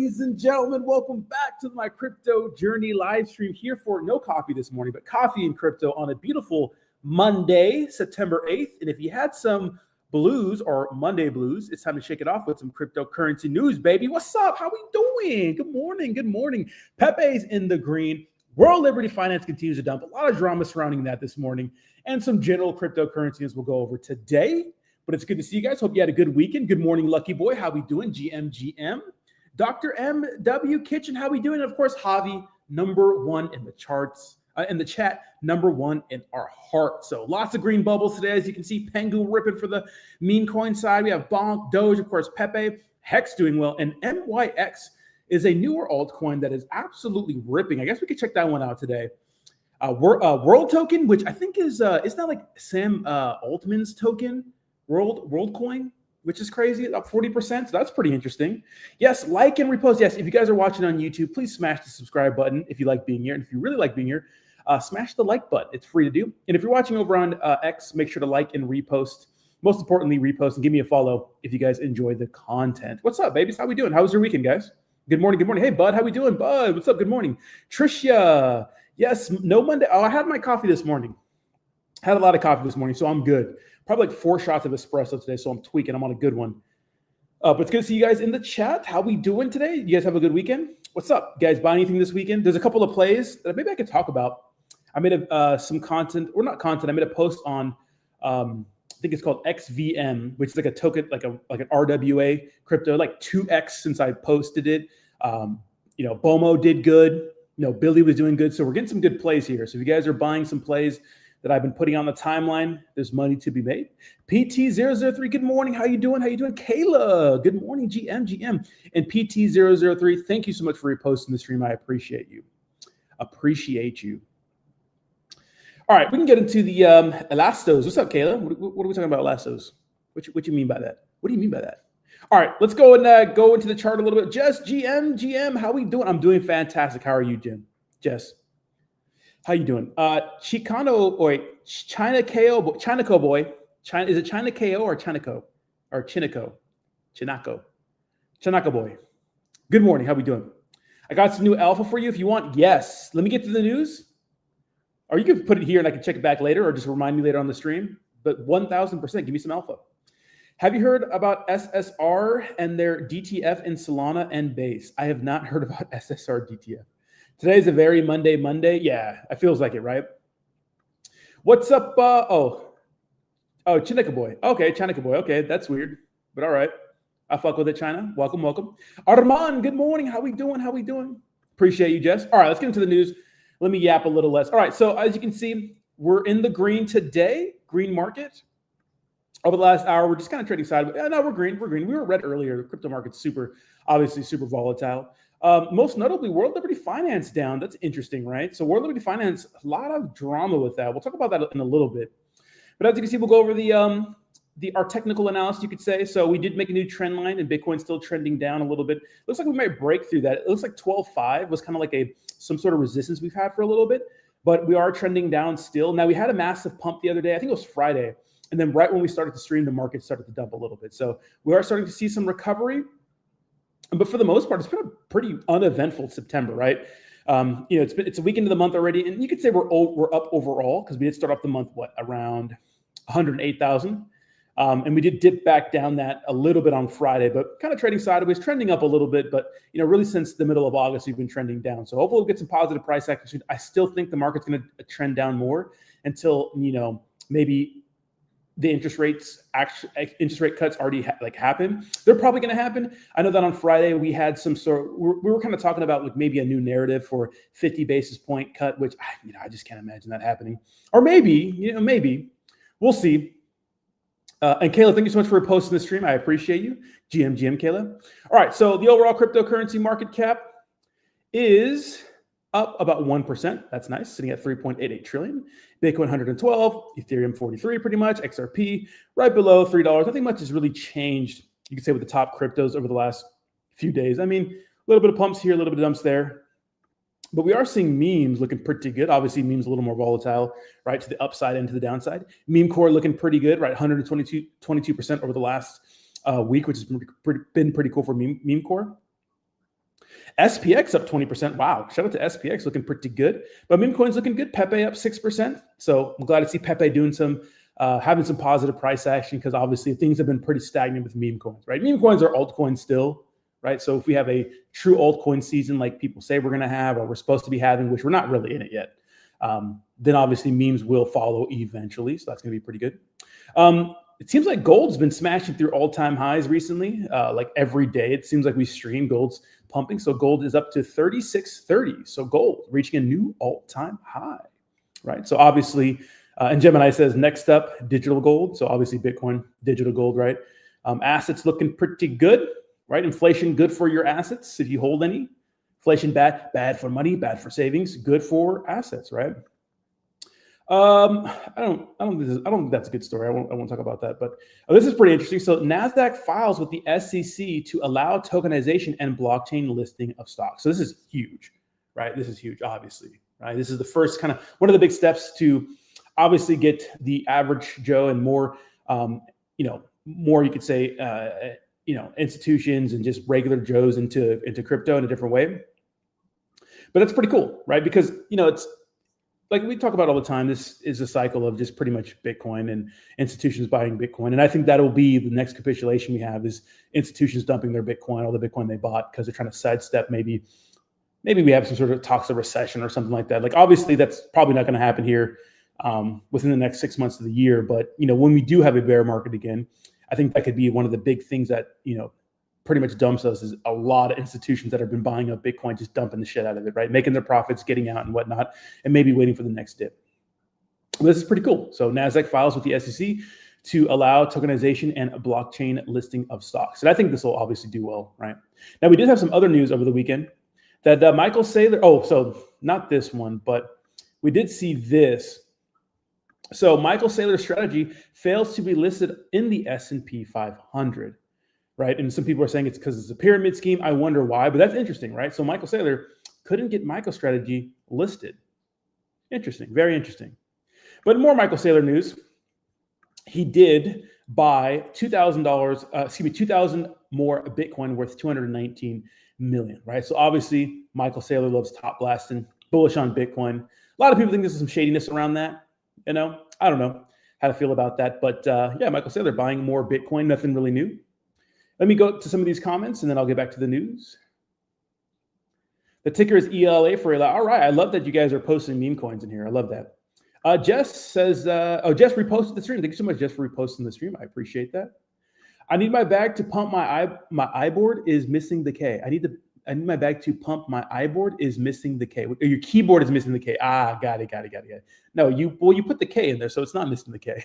ladies and gentlemen, welcome back to my crypto journey live stream here for no coffee this morning, but coffee and crypto on a beautiful Monday, September 8th. And if you had some blues or Monday blues, it's time to shake it off with some cryptocurrency news, baby. What's up? How we doing? Good morning. Good morning. Pepe's in the green. World Liberty Finance continues to dump. A lot of drama surrounding that this morning and some general cryptocurrency news we'll go over today. But it's good to see you guys. Hope you had a good weekend. Good morning, Lucky Boy. How we doing? GM. Dr. MW Kitchen. How we doing? And of course, Javi, number one in the charts, in the chat, number one in our heart. So lots of green bubbles today. As you can see, Pengu ripping for the meme coin side. We have Bonk, Doge, of course, Pepe, Hex doing well. And MYX is a newer altcoin that is absolutely ripping. I guess we could check that one out today. World Token, which I think is not like Sam Altman's token. WorldCoin, which is crazy, up 40%. So that's pretty interesting. Yes, like and repost. Yes, if you guys are watching on YouTube, please smash the subscribe button if you like being here. And if you really like being here, smash the like button. It's free to do. And if you're watching over on X, make sure to like and repost. Most importantly, repost and give me a follow if you guys enjoy the content. What's up, babies? How we doing? How was your weekend, guys? Good morning. Good morning. Hey, Bud. How we doing, Bud? What's up? Good morning. Tricia. Yes, no Monday. Oh, I had my coffee this morning. Had a lot of coffee this morning, so I'm good. Probably like 4 shots of espresso today, so I'm tweaking. I'm on a good one. But it's good to see you guys in the chat. How we doing today? You guys have a good weekend? What's up? You guys buy anything this weekend? There's a couple of plays that maybe I could talk about. I made some content, or not content. I made a post on, I think it's called XVM, which is like a token, like an RWA crypto, like 2x since I posted it. Bomo did good. Billy was doing good. So we're getting some good plays here. So if you guys are buying some plays that I've been putting on the timeline, there's money to be made. PT003, good morning. How you doing? How you doing? Kayla, good morning. GM. And PT003, thank you so much for reposting the stream. I appreciate you. All right, we can get into the Elastos. What's up, Kayla? What are we talking about, Elastos? What you mean by that? What do you mean by that? All right, let's go and go into the chart a little bit. Jess, GM, how we doing? I'm doing fantastic. How are you, Jim? Jess. How you doing? Chicano or China KO boy. Is it China KO or Chinaco? Or Chinaco boy. Good morning. How we doing? I got some new alpha for you if you want. Yes. Let me get to the news. Or you can put it here and I can check it back later or just remind me later on the stream. But 1000%, give me some alpha. Have you heard about SSR and their DTF in Solana and Base? I have not heard about SSR DTF. Today's a very Monday. Yeah, it feels like it, right? What's up? Chinica boy. Okay, Chinica boy. Okay, that's weird, but all right. I fuck with it, China. Welcome. Armand, good morning. How we doing? Appreciate you, Jess. All right, let's get into the news. Let me yap a little less. All right, so as you can see, we're in the green today, green market. Over the last hour, we're just kind of trading sideways. No, we're green. We were red earlier. The crypto market's obviously super volatile. Most notably, World Liberty Finance down. That's interesting, right? So World Liberty Finance, a lot of drama with that. We'll talk about that in a little bit. But as you can see, we'll go over our technical analysis, you could say. So we did make a new trend line, and Bitcoin's still trending down a little bit. Looks like we might break through that. It looks like 12.5 was kind of like some sort of resistance we've had for a little bit. But we are trending down still. Now, we had a massive pump the other day. I think it was Friday. And then right when we started to stream, the market started to dump a little bit. So we are starting to see some recovery. But for the most part, it's been a pretty uneventful September, right? It's a week into the month already, and you could say we're up overall because we did start off the month around 108,000, and we did dip back down that a little bit on Friday, but kind of trading sideways, trending up a little bit, but really since the middle of August we've been trending down. So hopefully we'll get some positive price action. I still think the market's going to trend down more until maybe the interest rate cuts already happen. They're probably going to happen. I know that on Friday we had we were kind of talking about maybe a new narrative for 50 basis point cut, which I just can't imagine that happening. Or maybe we'll see. And Kayla, thank you so much for posting the stream. I appreciate you. GM Kayla. All right, so the overall cryptocurrency market cap is up about 1%. That's nice, sitting at 3.88 trillion. Bitcoin 112, Ethereum 43 pretty much, XRP right below $3. Nothing much has really changed, you could say, with the top cryptos over the last few days. I mean, a little bit of pumps here, a little bit of dumps there. But we are seeing memes looking pretty good. Obviously, memes a little more volatile, right, to the upside and to the downside. Meme core looking pretty good, right, 122% over the last week, which has been pretty cool for meme core. SPX up 20%. Wow. Shout out to SPX, looking pretty good. But meme coins looking good. Pepe up 6%. So I'm glad to see Pepe doing some, having some positive price action, because obviously things have been pretty stagnant with meme coins, right? Meme coins are altcoins still, right? So if we have a true altcoin season like people say we're going to have, or we're supposed to be having, which we're not really in it yet, then obviously memes will follow eventually. So that's going to be pretty good. It seems like gold's been smashing through all-time highs recently. Like every day, it seems like we stream gold's pumping. So gold is up to 36.30. So gold reaching a new all-time high, right? So obviously, and Gemini says next up, digital gold. So obviously Bitcoin, digital gold, right? Assets looking pretty good, right? Inflation good for your assets if you hold any. Inflation bad for money, bad for savings, good for assets, right? I don't think that's a good story. I won't talk about that, but this is pretty interesting. So NASDAQ files with the SEC to allow tokenization and blockchain listing of stocks. So this is huge, right? This is huge, obviously, right? This is the first kind of one of the big steps to obviously get the average Joe and more, more you could say, institutions and just regular Joes into crypto in a different way. But that's pretty cool, right? Because, it's like we talk about all the time, this is a cycle of just pretty much Bitcoin and institutions buying Bitcoin. And I think that'll be the next capitulation we have, is institutions dumping their Bitcoin, all the Bitcoin they bought, because they're trying to sidestep maybe we have some sort of talks of recession or something like that. Like, obviously that's probably not going to happen here within the next 6 months of the year. But, when we do have a bear market again, I think that could be one of the big things that, pretty much dumps us, is a lot of institutions that have been buying up Bitcoin, just dumping the shit out of it, right? Making their profits, getting out and whatnot, and maybe waiting for the next dip. Well, this is pretty cool. So NASDAQ files with the SEC to allow tokenization and a blockchain listing of stocks. And I think this will obviously do well, right? Now, we did have some other news over the weekend that Michael Saylor, so not this one, but we did see this. So Michael Saylor's strategy fails to be listed in the S&P 500. Right. And some people are saying it's because it's a pyramid scheme. I wonder why, but that's interesting, right? So Michael Saylor couldn't get MicroStrategy listed. Interesting. Very interesting. But more Michael Saylor news. He did buy $2,000, 2,000 more Bitcoin worth 219 million, right? So obviously Michael Saylor loves top blasting, bullish on Bitcoin. A lot of people think there's some shadiness around that. I don't know how to feel about that. But Michael Saylor buying more Bitcoin, nothing really new. Let me go to some of these comments, and then I'll get back to the news. The ticker is ELA for ELA. All right. I love that you guys are posting meme coins in here. I love that. Jess says, Jess reposted the stream. Thank you so much, Jess, for reposting the stream. I appreciate that. I need my bag to pump my iBoard is missing the K. I need my bag to pump my iBoard is missing the K. Your keyboard is missing the K. Got it. No, you put the K in there, so it's not missing the K.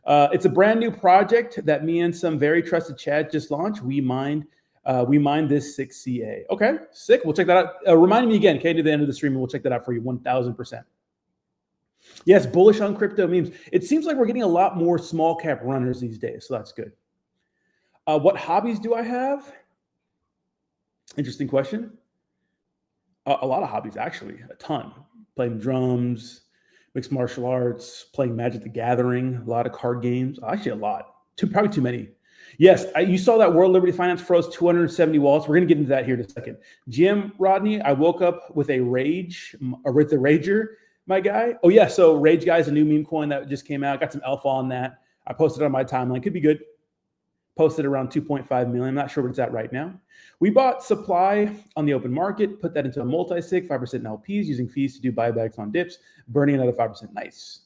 It's a brand new project that me and some very trusted Chad just launched. We mined this 6CA. Okay, sick. We'll check that out. Remind me again, okay, to the end of the stream, and we'll check that out for you 1,000%. Yes, bullish on crypto memes. It seems like we're getting a lot more small cap runners these days, so that's good. What hobbies do I have? Interesting question. A lot of hobbies, actually, a ton. Playing drums, mixed martial arts, playing Magic the Gathering, a lot of card games. Actually, a lot. Probably too many. Yes, you saw that World Liberty Finance froze 270 wallets. We're going to get into that here in a second. Jim, Rodney, I woke up with a Rager, my guy. Oh, yeah, so Rage Guy is a new meme coin that just came out. Got some alpha on that. I posted it on my timeline. Could be good. Posted around 2.5 million. I'm not sure what it's at right now. We bought supply on the open market, put that into a multi-sig, 5% in LPs, using fees to do buybacks on dips, burning another 5%. Nice.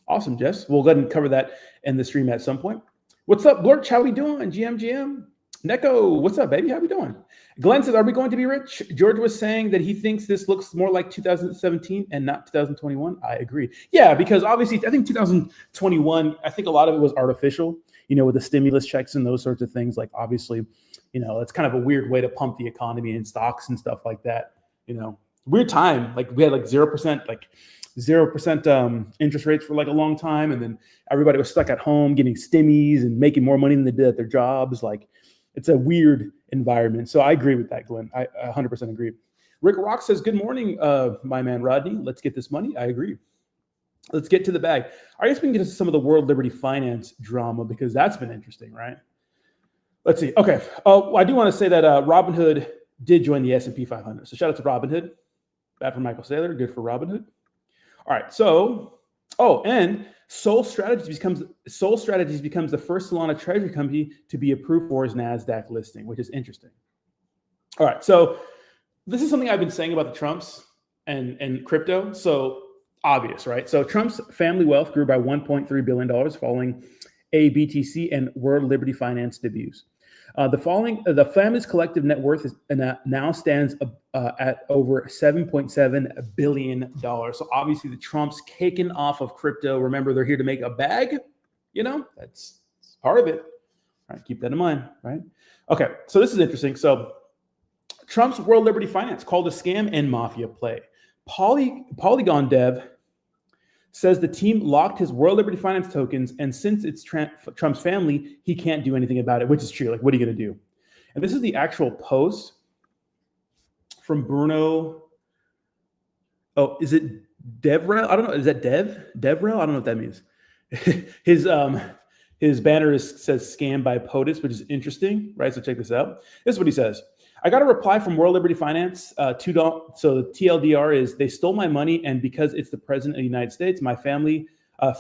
Awesome, Jess. We'll go ahead and cover that in the stream at some point. What's up, Blurch? How we doing? GM. Neko, what's up, baby? How we doing? Glenn says, are we going to be rich? George was saying that he thinks this looks more like 2017 and not 2021. I agree. Yeah, because obviously I think 2021, I think a lot of it was artificial, with the stimulus checks and those sorts of things. Like, obviously, it's kind of a weird way to pump the economy and stocks and stuff like that. Weird time. Like, we had like 0%, interest rates for like a long time. And then everybody was stuck at home getting stimmies and making more money than they did at their jobs. Like, it's a weird environment. So I agree with that, Glenn. I 100% agree. Rick Rock says, good morning, my man, Rodney. Let's get this money. I agree. Let's get to the bag. I guess we can get into some of the World Liberty Finance drama, because that's been interesting, right? Let's see. Okay. Oh, I do want to say that Robinhood did join the S&P 500. So shout out to Robinhood. Bad for Michael Saylor. Good for Robinhood. All right. So, and Sol Strategies becomes the first Solana treasury company to be approved for its NASDAQ listing, which is interesting. All right. So this is something I've been saying about the Trumps and crypto. So obvious, right? So Trump's family wealth grew by $1.3 billion following a BTC and World Liberty Finance debuts. The family's collective net worth now stands at over $7.7 billion. So obviously the Trumps caking off of crypto. Remember, they're here to make a bag. That's part of it. All right, keep that in mind, right? Okay, so this is interesting. So Trump's World Liberty Finance called a scam and mafia play. Polygon Dev says the team locked his World Liberty Finance tokens, and since it's Trump's family, he can't do anything about it, which is true. Like, what are you going to do? And this is the actual post from Bruno. Oh, is it Devrel? I don't know. Is that Devrel? I don't know what that means. His banner says "scam by POTUS," which is interesting, right? So check this out. This is what he says. I got a reply from World Liberty Finance. So the TLDR is they stole my money, and because it's the president of the United States, my family, I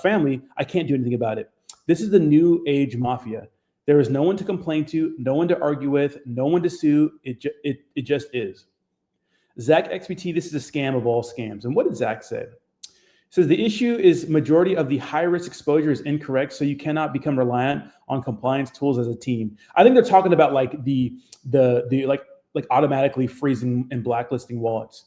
can't do anything about it. This is the new age mafia. There is no one to complain to, no one to argue with, no one to sue. It just is. Zach XBT, this is a scam of all scams. And what did Zach say? He says the issue is majority of the high risk exposure is incorrect, so you cannot become reliant on compliance tools as a team. I think they're talking about like the automatically freezing and blacklisting wallets.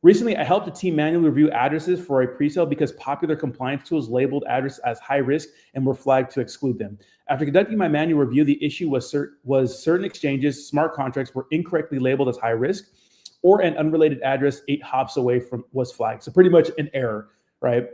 Recently, I helped a team manually review addresses for a presale because popular compliance tools labeled address as high risk and were flagged to exclude them. After conducting my manual review, the issue was certain exchanges, smart contracts were incorrectly labeled as high risk, or an unrelated address 8 hops away from was flagged. So pretty much an error, right?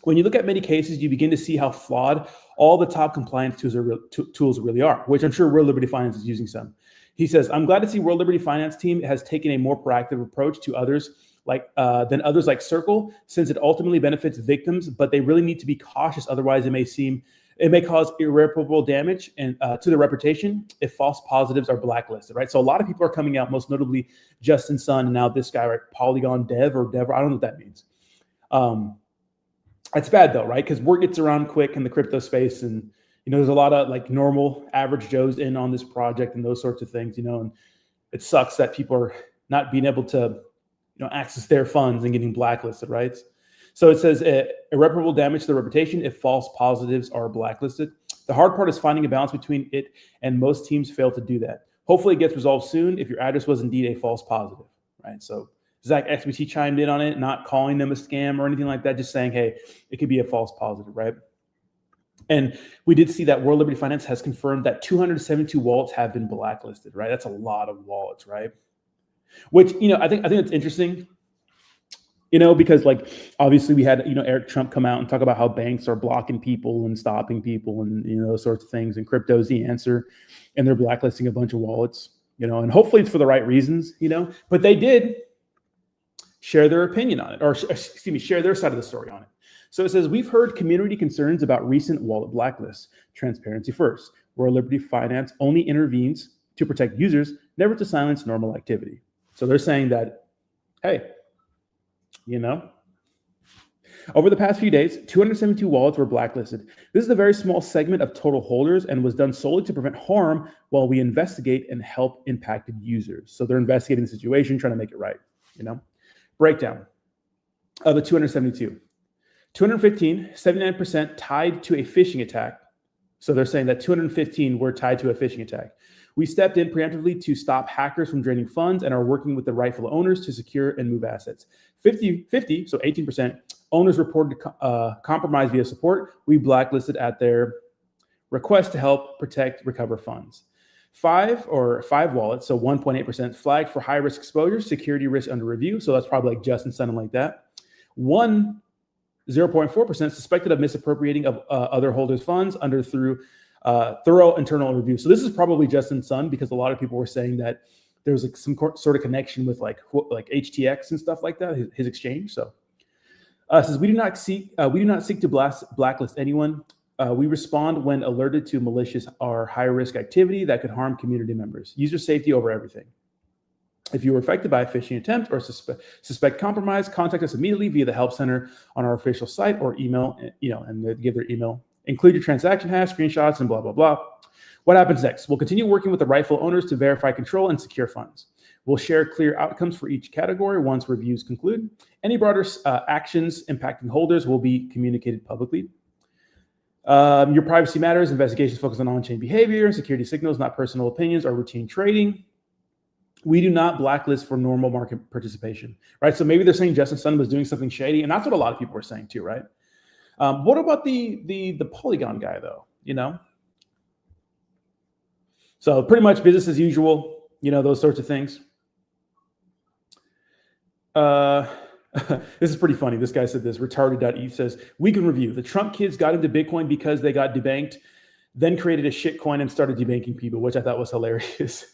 When you look at many cases, you begin to see how flawed all the top compliance tools really are, which I'm sure World Liberty Finance is using some. He says, I'm glad to see World Liberty Finance team has taken a more proactive approach to others than others like Circle, since it ultimately benefits victims, but they really need to be cautious. Otherwise, it may cause irreparable damage and to the reputation if false positives are blacklisted, right? So a lot of people are coming out, most notably Justin Sun, and now this guy, right? Polygon Dev or Dev, I don't know what that means. It's bad though, right? Because word gets around quick in the crypto space, and there's a lot of like normal average Joes in on this project and those sorts of things, and it sucks that people are not being able to, access their funds and getting blacklisted, right? So it says irreparable damage to the reputation if false positives are blacklisted. The hard part is finding a balance between it, and most teams fail to do that. Hopefully it gets resolved soon if your address was indeed a false positive, right? So Zach XBT chimed in on it, not calling them a scam or anything like that, just saying, hey, it could be a false positive, right? And we did see that World Liberty Finance has confirmed that 272 wallets have been blacklisted, right? That's a lot of wallets, right? Which, I think it's interesting, because like obviously we had, Eric Trump come out and talk about how banks are blocking people and stopping people and, those sorts of things. And crypto is the answer. And they're blacklisting a bunch of wallets, and hopefully it's for the right reasons, but they did share their opinion on it, or share their side of the story on it. So it says, we've heard community concerns about recent wallet blacklists. Transparency first. World Liberty Finance only intervenes to protect users, never to silence normal activity. So they're saying that, hey, over the past few days, 272 wallets were blacklisted. This is a very small segment of total holders and was done solely to prevent harm while we investigate and help impacted users. So they're investigating the situation, trying to make it right, Breakdown of the 272. 215, 79% tied to a phishing attack. So they're saying that 215 were tied to a phishing attack. We stepped in preemptively to stop hackers from draining funds and are working with the rightful owners to secure and move assets. 50, so 18%, owners reported compromise via support. We blacklisted at their request to help protect, recover funds. 5 wallets, so 1.8% flagged for high risk exposure, security risk under review. So that's probably like Justin, something like that. 0.4% suspected of misappropriating of other holders' funds through thorough internal review. So this is probably Justin Sun, because a lot of people were saying that there was like some sort of connection with like HTX and stuff like that, his exchange. So says we do not seek to blacklist anyone. We respond when alerted to malicious or high-risk activity that could harm community members. User safety over everything. If you were affected by a phishing attempt or suspect compromise, contact us immediately via the help center on our official site or email, and they give their email. Include your transaction hash, screenshots, and blah, blah, blah. What happens next? We'll continue working with the rightful owners to verify control and secure funds. We'll share clear outcomes for each category once reviews conclude. Any broader actions impacting holders will be communicated publicly. Your privacy matters. Investigations focus on on-chain behavior, security signals, not personal opinions or routine trading. We do not blacklist for normal market participation, right? So maybe they're saying Justin Sun was doing something shady, and that's what a lot of people were saying too, right? What about the Polygon guy though? So pretty much business as usual, those sorts of things. This is pretty funny. This guy said this. Retarded.eth says, we can review. The Trump kids got into Bitcoin because they got debanked, then created a shit coin and started debanking people, which I thought was hilarious.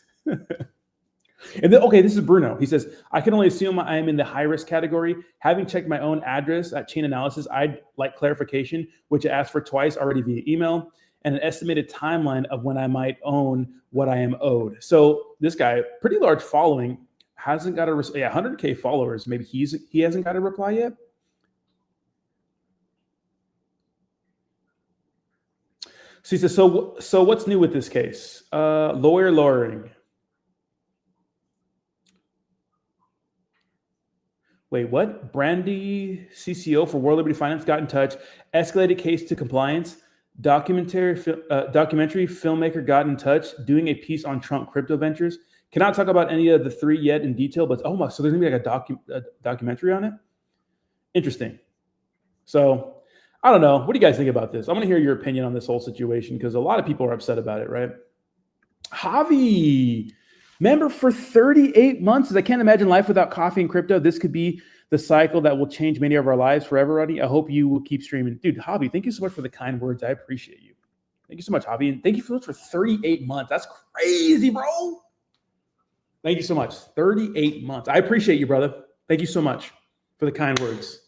And then, okay, this is Bruno. He says, I can only assume I am in the high risk category. Having checked my own address at Chain Analysis, I'd like clarification, which I asked for twice already via email, and an estimated timeline of when I might own what I am owed. So this guy, pretty large following, hasn't got 100K followers. Maybe he hasn't got a reply yet. So he says, so what's new with this case? Lawyering. Wait, what? Brandy CCO for World Liberty Finance got in touch, escalated case to compliance. Documentary filmmaker got in touch, doing a piece on Trump crypto ventures. Cannot talk about any of the three yet in detail, but oh my, so there's gonna be like a documentary on it. Interesting. So I don't know. What do you guys think about this? I want to hear your opinion on this whole situation because a lot of people are upset about it, right? Javi, member for 38 months. I can't imagine life without coffee and crypto. This could be the cycle that will change many of our lives for everybody. I hope you will keep streaming. Dude, Javi, thank you so much for the kind words. I appreciate you. Thank you so much, Javi. And thank you so much for 38 months. That's crazy, bro. Thank you so much. 38 months. I appreciate you, brother. Thank you so much for the kind words.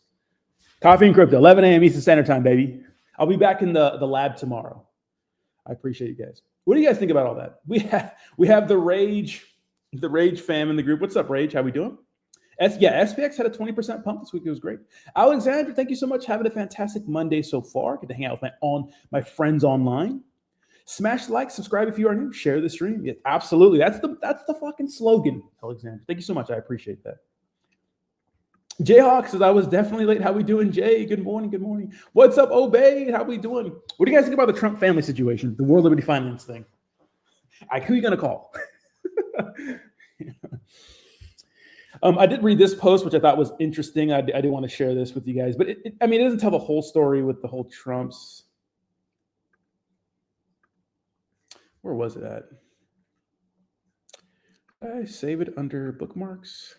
Coffee and crypto, 11 a.m. Eastern Standard Time, baby. I'll be back in the lab tomorrow. I appreciate you guys. What do you guys think about all that? We have the Rage fam in the group. What's up, Rage? How we doing? SPX had a 20% pump this week. It was great. Alexander, thank you so much. Having a fantastic Monday so far. Get to hang out with my friends online. Smash like, subscribe if you are new. Share the stream. Yeah, absolutely. That's the fucking slogan, Alexander. Thank you so much. I appreciate that. Jayhawk says, I was definitely late. How we doing, Jay? Good morning. Good morning. What's up, Obey? How we doing? What do you guys think about the Trump family situation, the World Liberty Finance thing? Who are you going to call? I did read this post, which I thought was interesting. I did want to share this with you guys, but it doesn't tell the whole story with the whole Trumps. Where was it at? I save it under bookmarks.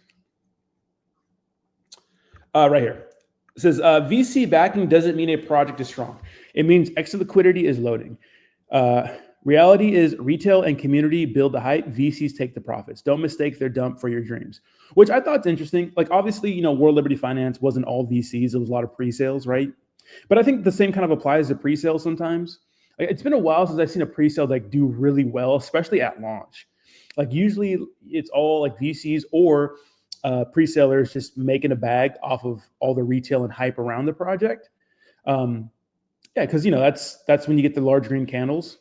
Right here. It says, VC backing doesn't mean a project is strong. It means extra liquidity is loading. Reality is retail and community build the hype. VCs take the profits. Don't mistake their dump for your dreams, which I thought is interesting. Like, obviously, World Liberty Finance wasn't all VCs. It was a lot of pre-sales, right? But I think the same kind of applies to pre-sales sometimes. Like, it's been a while since I've seen a pre-sale like do really well, especially at launch. Like, usually it's all like VCs or pre-sellers just making a bag off of all the retail and hype around the project. Because that's when you get the large green candles.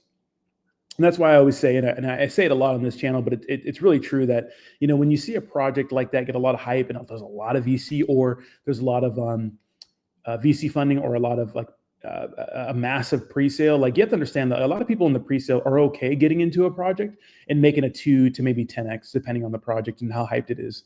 And that's why I always say, and I say it a lot on this channel, but it's really true that, when you see a project like that get a lot of hype and there's a lot of VC or there's a lot of VC funding or a lot of like a massive pre-sale, like you have to understand that a lot of people in the pre-sale are okay getting into a project and making a 2 to maybe 10x depending on the project and how hyped it is.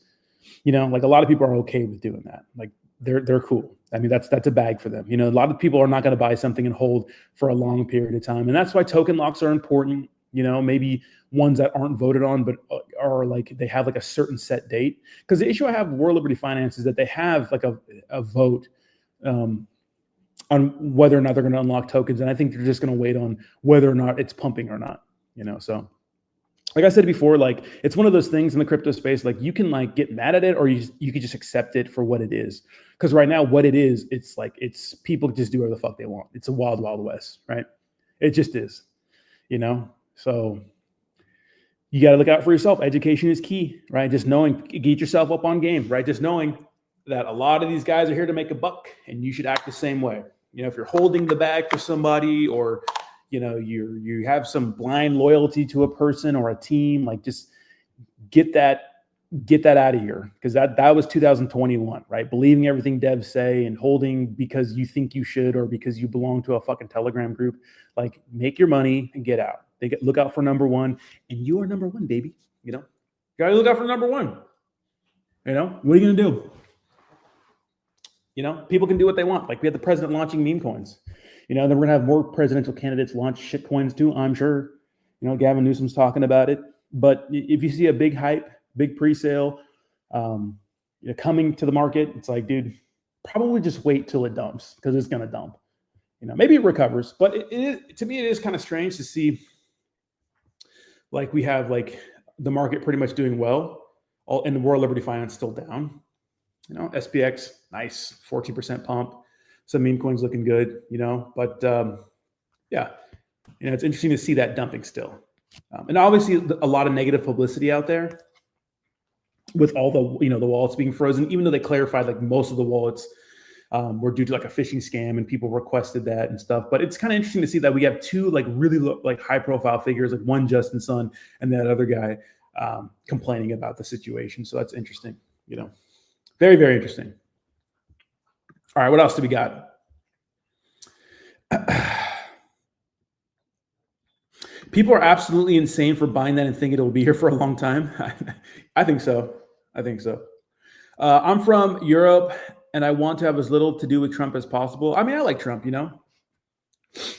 Like a lot of people are okay with doing that. Like they're cool. I mean, that's a bag for them. A lot of people are not going to buy something and hold for a long period of time. And that's why token locks are important, maybe ones that aren't voted on, but are like, they have like a certain set date. Because the issue I have with World Liberty Finance is that they have like a vote on whether or not they're going to unlock tokens. And I think they're just going to wait on whether or not it's pumping or not, so like I said before, like it's one of those things in the crypto space, like you can like get mad at it or you could just accept it for what it is. Because right now, what it is, it's like it's people just do whatever the fuck they want. It's a wild, wild west, right? It just is, you know? So you got to look out for yourself. Education is key, right? Just knowing, get yourself up on game, right? Just knowing that a lot of these guys are here to make a buck and you should act the same way. You know, if you're holding the bag for somebody or, you know, you have some blind loyalty to a person or a team, like just get that out of here. Because that was 2021, right? Believing everything devs say and holding because you think you should or because you belong to a fucking Telegram group. Like make your money and get out. Look out for number one, and you are number one, baby. You know, you gotta look out for number one. You know, what are you gonna do? You know, people can do what they want. Like we had the president launching meme coins. You know, then we're gonna have more presidential candidates launch shit coins too. I'm sure. You know, Gavin Newsom's talking about it. But if you see a big hype, big pre-sale, you know, coming to the market, it's like, dude, probably just wait till it dumps because it's gonna dump. You know, maybe it recovers, but to me, it is kind of strange to see. Like we have like the market pretty much doing well, and the World Liberty Finance still down. You know, SPX, nice, 14% pump. Some meme coins looking good, you know, but yeah, you know, it's interesting to see that dumping still. And obviously a lot of negative publicity out there with all the, you know, the wallets being frozen, even though they clarified like most of the wallets were due to like a phishing scam and people requested that and stuff. But it's kind of interesting to see that we have two like really like high profile figures, like one Justin Sun and that other guy complaining about the situation. So that's interesting, you know, very, very interesting. All right, what else do we got? People are absolutely insane for buying that and thinking it will be here for a long time. I think so. I'm from Europe and I want to have as little to do with Trump as possible. I mean, I like Trump, you know.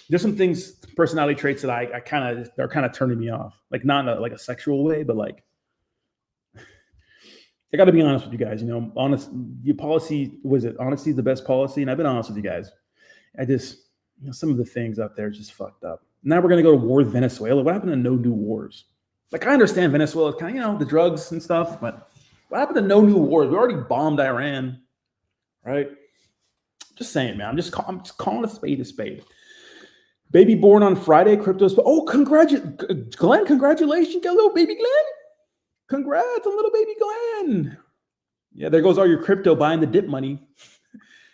There's some things, personality traits that I kind of, they're kind of turning me off. Like not in like a sexual way, but like, I got to be honest with you guys, you know, your policy, was it honesty is the best policy? And I've been honest with you guys. I just, you know, some of the things out there just fucked up. Now we're going to go to war with Venezuela. What happened to no new wars? Like, I understand Venezuela is kind of, you know, the drugs and stuff, but what happened to no new wars? We already bombed Iran, right? Just saying, man. I'm just calling a spade a spade. Baby born on Friday, crypto's. Oh, Glenn, congratulations. You got a little baby Glenn. Congrats on little baby Glenn. Yeah, there goes all your crypto buying the dip money.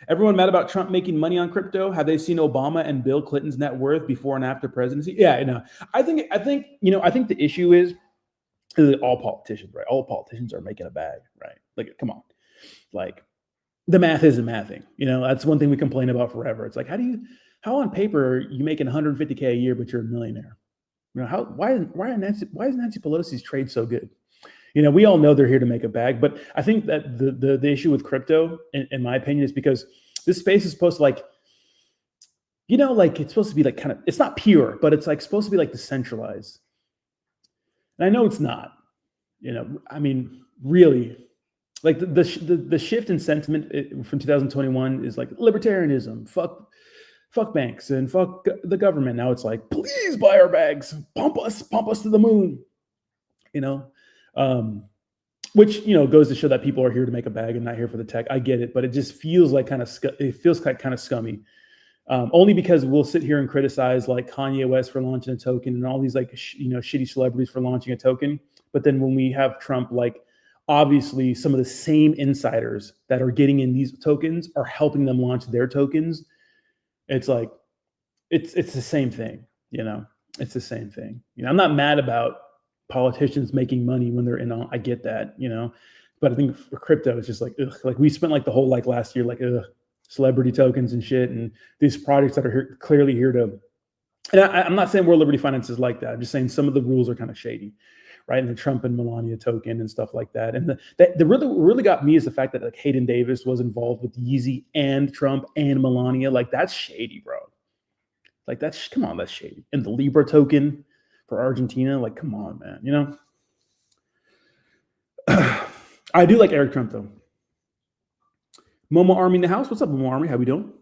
Everyone mad about Trump making money on crypto. Have they seen Obama and Bill Clinton's net worth before and after presidency? Yeah, I know. I think the issue is all politicians, right? All politicians are making a bag, right? Like, come on. Like, the math isn't mathing. You know, that's one thing we complain about forever. It's like, how on paper are you making 150K a year, but you're a millionaire? You know, why is Nancy Pelosi's trade so good? You know, we all know they're here to make a bag, but I think that the issue with crypto, in my opinion, is because this space is supposed to like, you know, like it's supposed to be like kind of, it's not pure, but it's like supposed to be like decentralized. And I know it's not, you know, I mean, really, like the shift in sentiment from 2021 is like libertarianism, fuck banks and fuck the government. Now it's like, please buy our bags, pump us to the moon, you know. Which, you know, goes to show that people are here to make a bag and not here for the tech. I get it, but it just feels like kind of scummy. Only because we'll sit here and criticize like Kanye West for launching a token and all these like shitty celebrities for launching a token, but then when we have Trump, like obviously some of the same insiders that are getting in these tokens are helping them launch their tokens. It's like it's the same thing, you know. It's the same thing. You know, I'm not mad about politicians making money when they're in on, I get that, you know, but I think for crypto, it's just like, ugh, like we spent like the whole like last year, like celebrity tokens and shit, and these projects that are clearly here to, and I'm not saying World Liberty Finance is like that. I'm just saying some of the rules are kind of shady, right? And the Trump and Melania token and stuff like that. And the really got me is the fact that like Hayden Davis was involved with Yeezy and Trump and Melania. Like that's shady, bro. Like that's shady. And the Libra token for Argentina, like, come on, man, you know? I do like Eric Trump, though. Momo Army in the house. What's up, Momo Army? How we doing?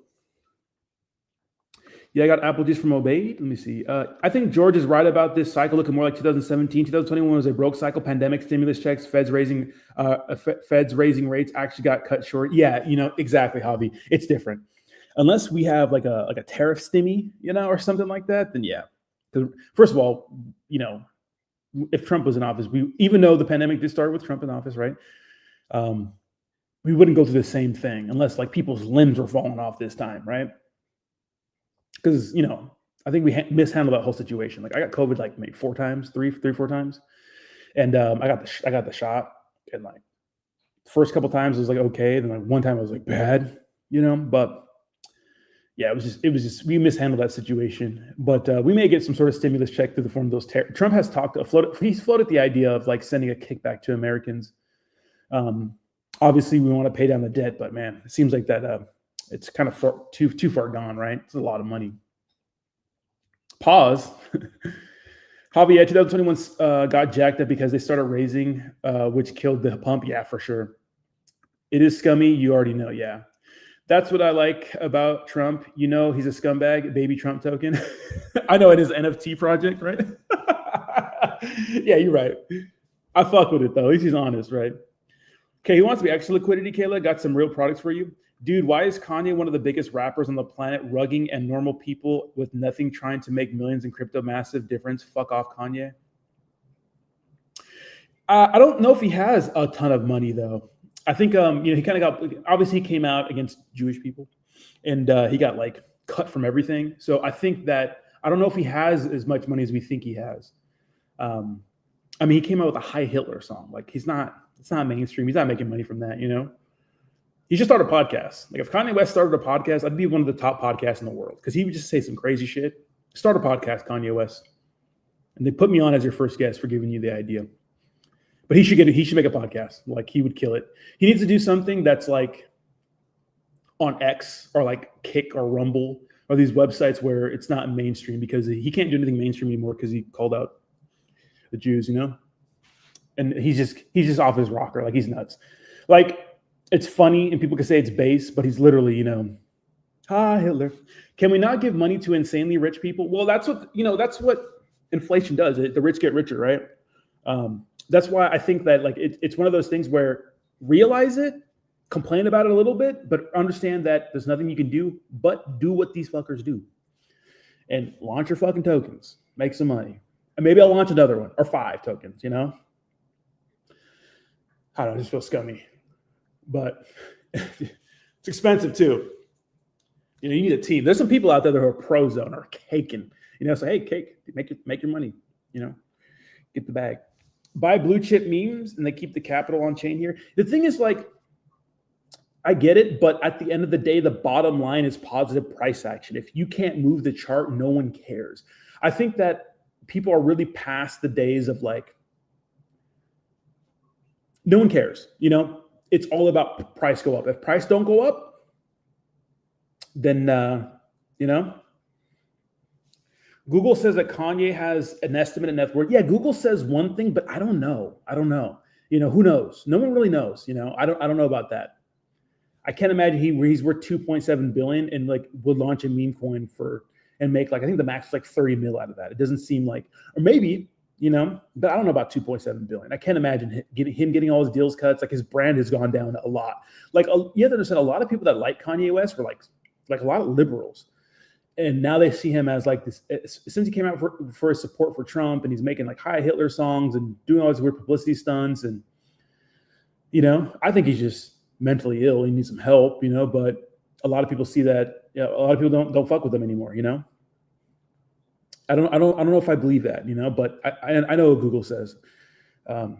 Yeah, I got apple juice from Obeid. Let me see. I think George is right about this cycle looking more like 2017. 2021 was a broke cycle, pandemic, stimulus checks, Feds raising rates actually got cut short. Yeah, exactly, Javi. It's different. Unless we have like a tariff stimmy, or something like that, then yeah. Because first of all, if Trump was in office, even though the pandemic did start with Trump in office, right? We wouldn't go through the same thing unless like people's limbs were falling off this time, right? Because I think we mishandled that whole situation. Like I got COVID like maybe 4 times, 4 times, and I got the shot, and like first couple times it was like okay, then like one time it was like bad, but yeah, it was just we mishandled that situation. But we may get some sort of stimulus check through the form of those. Trump has he's floated the idea of like sending a kickback to Americans. Obviously, we want to pay down the debt, but man, it seems like that it's kind of too far gone, right? It's a lot of money. Pause. Javier, 2021 got jacked up because they started raising, which killed the pump. Yeah, for sure. It is scummy. You already know. Yeah. That's what I like about Trump. He's a scumbag, baby Trump token. I know, in his NFT project, right? Yeah, you're right. I fuck with it, though. At least he's honest, right? Okay, he wants to be extra liquidity, Kayla. Got some real products for you. Dude, why is Kanye one of the biggest rappers on the planet, rugging and normal people with nothing trying to make millions in crypto? Massive difference. Fuck off, Kanye. I don't know if he has a ton of money, though. I think, he kind of obviously he came out against Jewish people and he got like cut from everything. So I think that, I don't know if he has as much money as we think he has. He came out with a Hi Hitler song. Like it's not mainstream. He's not making money from that, He should start a podcast. Like if Kanye West started a podcast, I'd be one of the top podcasts in the world because he would just say some crazy shit. Start a podcast, Kanye West. And they put me on as your first guest for giving you the idea. But he should make a podcast. Like he would kill it. He needs to do something that's like on X or like Kick or Rumble or these websites where it's not mainstream because he can't do anything mainstream anymore because he called out the Jews, And he's just off his rocker. Like he's nuts. Like it's funny and people can say it's base, but he's literally, Hitler. Can we not give money to insanely rich people? Well, that's what inflation does. The rich get richer, right? That's why I think that like it's one of those things where realize it, complain about it a little bit, but understand that there's nothing you can do but do what these fuckers do. And launch your fucking tokens, make some money. And maybe I'll launch another one or 5 tokens, I don't know, I just feel scummy. But it's expensive too. You need a team. There's some people out there that are pro zone or caking. So hey, cake, make your money. Get the bag. Buy blue chip memes and they keep the capital on chain here. The thing is, like, I get it, but at the end of the day, the bottom line is positive price action. If you can't move the chart, no one cares. I think that people are really past the days of like, no one cares. It's all about price go up. If price don't go up, then, Google says that Kanye has an estimate of net worth. Yeah, Google says one thing, but I don't know. Who knows? No one really knows. I don't know about that. I can't imagine he's worth 2.7 billion and like would launch a meme coin and make like, I think the max is like 30 mil out of that. It doesn't seem like, or maybe, but I don't know about 2.7 billion. I can't imagine him getting all his deals cuts. Like his brand has gone down a lot. Like you have to understand, a lot of people that like Kanye West were like a lot of liberals. And now they see him as like this, since he came out for his support for Trump and he's making like Hi Hitler songs and doing all these weird publicity stunts. And, I think he's just mentally ill. He needs some help, but a lot of people see that, a lot of people don't fuck with him anymore, I don't know if I believe that, but I know what Google says. But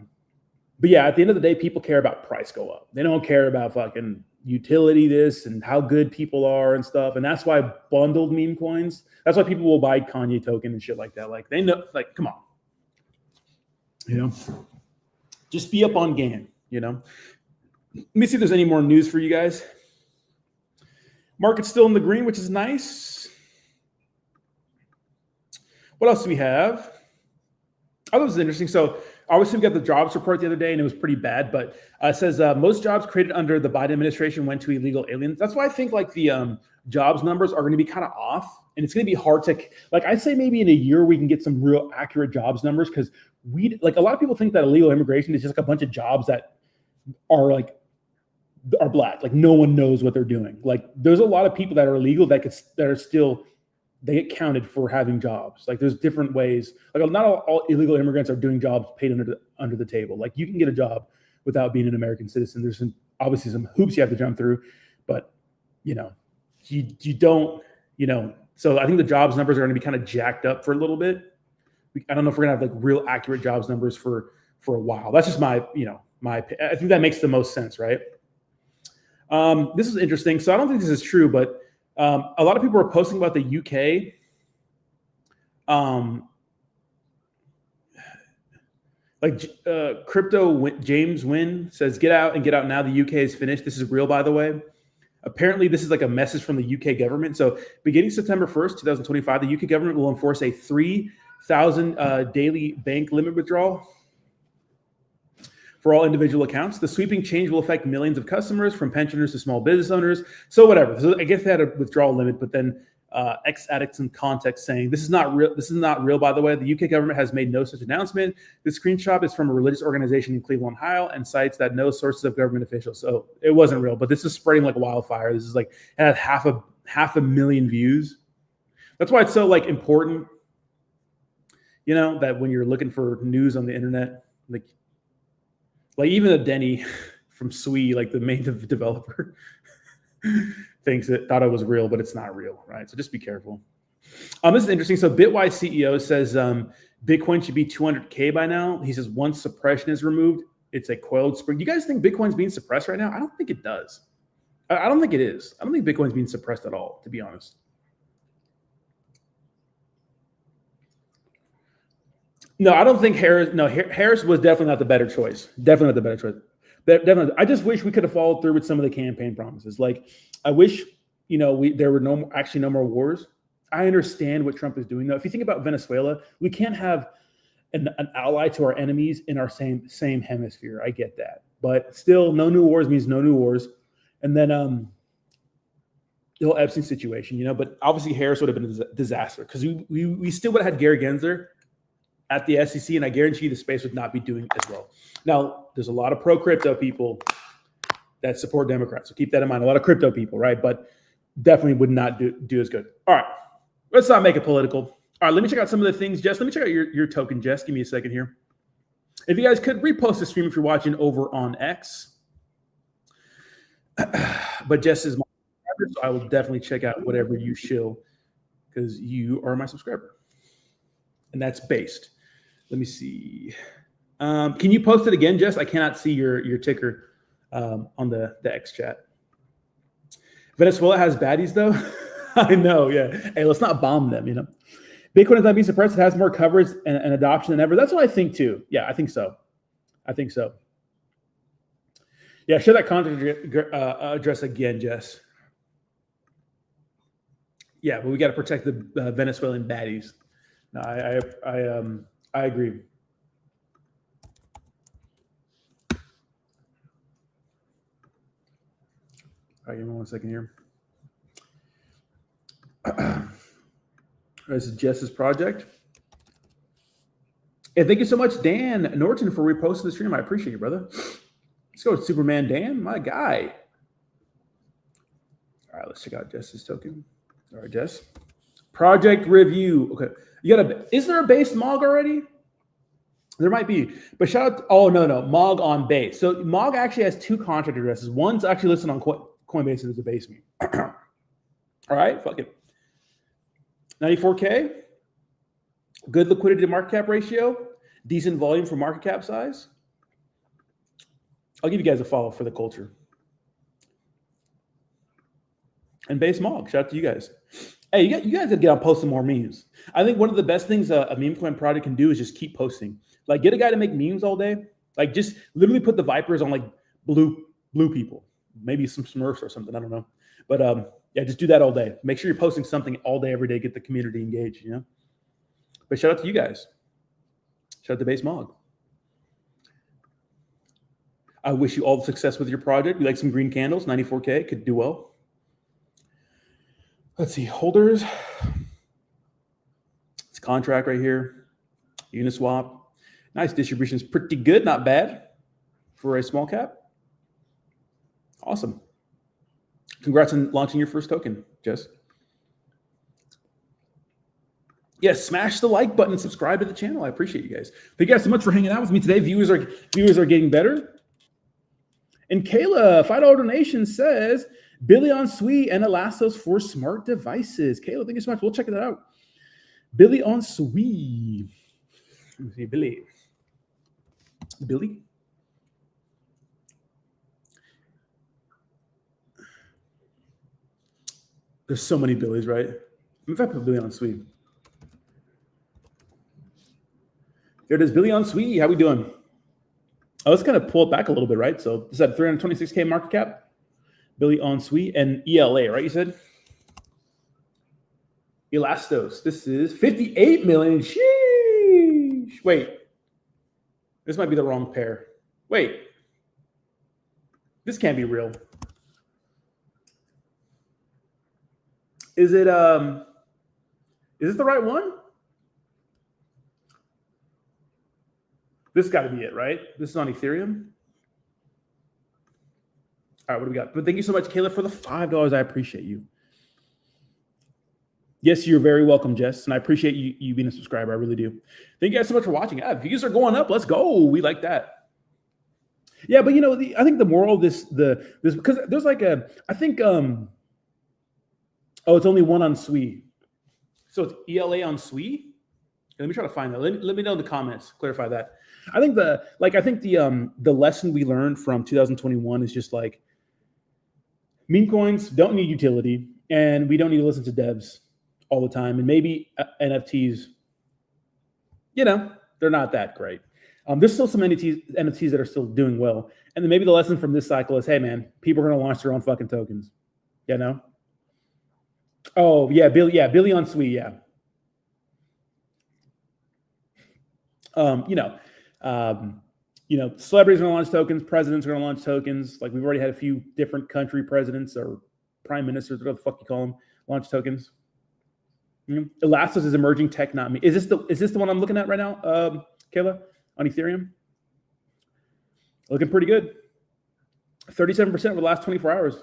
yeah, at the end of the day, people care about price go up. They don't care about fucking utility this and how good people are and stuff. And that's why bundled meme coins, that's why people will buy Kanye token and shit like that. Like they know, like, come on, just be up on game, Let me see if there's any more news for you guys. Market's still in the green, which is nice. What else do we have? Oh, this is interesting. So obviously we got the jobs report the other day and it was pretty bad, but it says most jobs created under the Biden administration went to illegal aliens. That's why I think like the jobs numbers are going to be kind of off, and it's going to be hard to, like, I'd say maybe in a year we can get some real accurate jobs numbers, because we, like, a lot of people think that illegal immigration is just like a bunch of jobs that are black. Like no one knows what they're doing. Like there's a lot of people that are illegal that are still, they get counted for having jobs. Like there's different ways. Like not all illegal immigrants are doing jobs paid under the table. Like you can get a job without being an American citizen. There's obviously some hoops you have to jump through, but you don't. So I think the jobs numbers are going to be kind of jacked up for a little bit. I don't know if we're going to have like real accurate jobs numbers for a while. That's just my I think that makes the most sense, right? This is interesting. So I don't think this is true, but a lot of people are posting about the UK. Crypto James Wynn says, get out now. The UK is finished. This is real, by the way. Apparently, this is like a message from the UK government. So beginning September 1st, 2025, the UK government will enforce a 3,000 daily bank limit withdrawal for all individual accounts. The sweeping change will affect millions of customers, from pensioners to small business owners. So whatever. So I guess they had a withdrawal limit, but then ex-addicts in context saying, this is not real. This is not real, by the way. The UK government has made no such announcement. This screenshot is from a religious organization in Cleveland, Ohio, and cites that no sources of government officials. So it wasn't real, but this is spreading like wildfire. This is like, it had half a million views. That's why it's so like important, that when you're looking for news on the internet, like even a Denny from Sui, like the main developer, thought it was real, but it's not real, right? So just be careful. This is interesting. So Bitwise CEO says Bitcoin should be 200K by now. He says once suppression is removed, it's a coiled spring. Do you guys think Bitcoin's being suppressed right now? I don't think it does. I don't think it is. I don't think Bitcoin's being suppressed at all, to be honest. No, I don't think Harris. No, Harris was definitely not the better choice. Definitely not the better choice. Definitely. I just wish we could have followed through with some of the campaign promises. Like, I wish, there were no more wars. I understand what Trump is doing, though. If you think about Venezuela, we can't have an ally to our enemies in our same hemisphere. I get that, but still, no new wars means no new wars. And then the whole Epstein situation, But obviously, Harris would have been a disaster, because we still would have had Gary Gensler at the SEC, and I guarantee you the space would not be doing as well. Now, there's a lot of pro-crypto people that support Democrats, so keep that in mind. A lot of crypto people, right? But definitely would not do as good. All right, let's not make it political. All right, let me check out some of the things, Jess. Let me check out your token, Jess. Give me a second here. If you guys could repost the stream if you're watching over on X. But Jess is my subscriber, so I will definitely check out whatever you shill, because you are my subscriber. And that's based. Let me see. Can you post it again, Jess? I cannot see your ticker on the X chat. Venezuela has baddies, though. I know, yeah. Hey, let's not bomb them, Bitcoin is not being suppressed. It has more coverage and adoption than ever. That's what I think, too. Yeah, I think so. Yeah, share that contact address again, Jess. Yeah, but we got to protect the Venezuelan baddies. No, I agree. All right, give me 1 second here. This is Jess's project. Hey, thank you so much, Dan Norton, for reposting the stream. I appreciate you, brother. Let's go with Superman Dan, my guy. All right, let's check out Jess's token. All right, Jess. Project review. Okay. Is there a base MOG already? There might be, but shout out. Oh, no, MOG on base. So MOG actually has two contract addresses. One's actually listed on Coinbase and is a base me. All right, fuck it. 94K. Good liquidity to market cap ratio. Decent volume for market cap size. I'll give you guys a follow for the culture. And base MOG. Shout out to you guys. Hey, you guys got to get on posting more memes. I think one of the best things a meme coin project can do is just keep posting. Like, get a guy to make memes all day. Like, just literally put the Vipers on like blue people, maybe some Smurfs or something. I don't know, but yeah, just do that all day. Make sure you're posting something all day, every day. Get the community engaged. But shout out to you guys. Shout out to Base MOG. I wish you all the success with your project. We like some green candles, 94K, could do well. Let's see, holders. It's contract right here. Uniswap. Nice distribution is pretty good, not bad for a small cap. Awesome. Congrats on launching your first token, Jess. Yes, smash the like button and subscribe to the channel. I appreciate you guys. Thank you guys so much for hanging out with me today. Viewers are getting better. And Kayla, $5 donation says Billy on Sui and Elastos for smart devices. Kayla, thank you so much. We'll check that out. Billy on Sui. Let me see, Billy. There's so many Billies, right? If I put Billy on Sui. There it is, Billy on Sui. How we doing? Oh, let's kind of pull it back a little bit, right? So this is at 326K market cap. Billy on Sui and ELA, right? You said? Elastos. This is 58 million. Sheesh. Wait. This might be the wrong pair. Wait. This can't be real. Is it is this the right one? This got to be it, right? This is on Ethereum. All right, what do we got? But thank you so much, Kayla, for the $5. I appreciate you. Yes, you're very welcome, Jess, and I appreciate you being a subscriber. I really do. Thank you guys so much for watching. Views are going up. Let's go. We like that. Yeah, but you know, I think the moral of this because there's like I think oh, it's only one on Sui, so it's ELA on Sui. Let me try to find that. Let me know in the comments. Clarify that. I think the lesson we learned from 2021 is just like meme coins don't need utility, and we don't need to listen to devs all the time. And maybe NFTs, you know, they're not that great. There's still some NFTs that are still doing well. And then maybe the lesson from this cycle is, hey man, people are going to launch their own fucking tokens. You know? Oh yeah, Billy on Sui, yeah. You know, celebrities are going to launch tokens. Presidents are going to launch tokens. Like we've already had a few different country presidents or prime ministers, whatever the fuck you call them, launch tokens. Elastos is emerging tech, not me. Is this the one I'm looking at right now, Kayla, on Ethereum? Looking pretty good. 37% over the last 24 hours.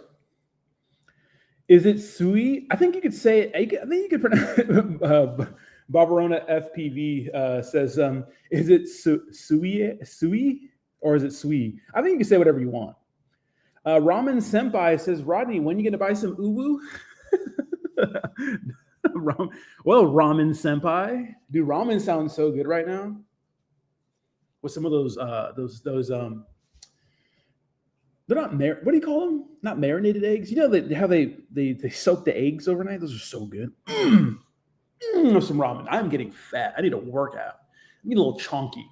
Is it Sui? I think you could say. I think you could pronounce. Barbarona FPV says, is it Sui or is it Sui? I think you can say whatever you want. Ramen Senpai says, Rodney, when are you going to buy some uwu? Well, Ramen Senpai. Dude, ramen sounds so good right now. With some of those they're not what do you call them? Not marinated eggs. You know how they soak the eggs overnight? Those are so good. Some ramen. I'm getting fat. I need to work out. I need a little chunky.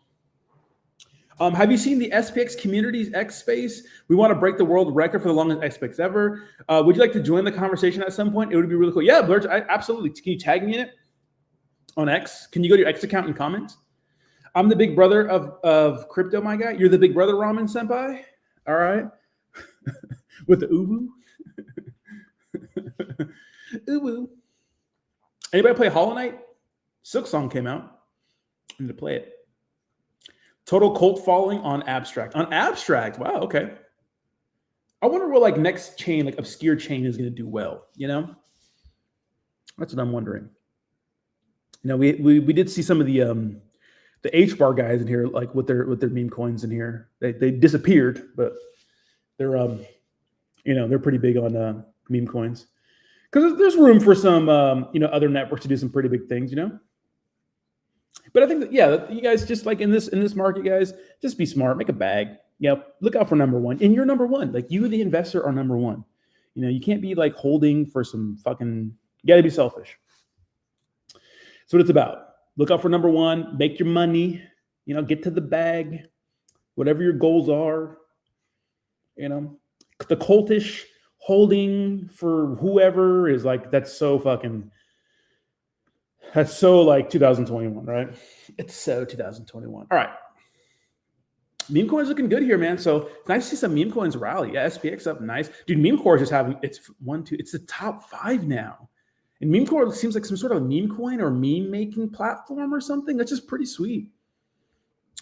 Have you seen the SPX Communities X space? We want to break the world record for the longest SPX ever. Would you like to join the conversation at some point? It would be really cool. Yeah, Blurch, absolutely. Can you tag me in it on X? Can you go to your X account and comment? I'm the big brother of crypto, my guy. You're the big brother, Ramen Senpai. All right. With the uwu. Uwu. Anybody play Hollow Knight? Silk Song came out. I need to play it. Total cult following on Abstract. On Abstract, wow, okay. I wonder what like next chain, like obscure chain, is going to do well. You know, that's what I'm wondering. You know, we did see some of the H bar guys in here, like with their meme coins in here. They disappeared, but they're you know, they're pretty big on meme coins. Because there's room for some, you know, other networks to do some pretty big things, you know. But I think that, yeah, you guys just like in this market, guys, just be smart, make a bag. Yeah, look out for number one. And you're number one. Like you, the investor, are number one. You know, you can't be like holding for some fucking. You got to be selfish. That's what it's about. Look out for number one. Make your money. You know, get to the bag. Whatever your goals are. You know, the cultish holding for whoever is like, that's so like 2021, right? It's so 2021. All right. Meme coins looking good here, man. So it's nice to see some meme coins rally. Yeah, SPX up nice. Dude, meme core is just having, it's the top 5 now. And meme core seems like some sort of a meme coin or meme making platform or something. That's just pretty sweet.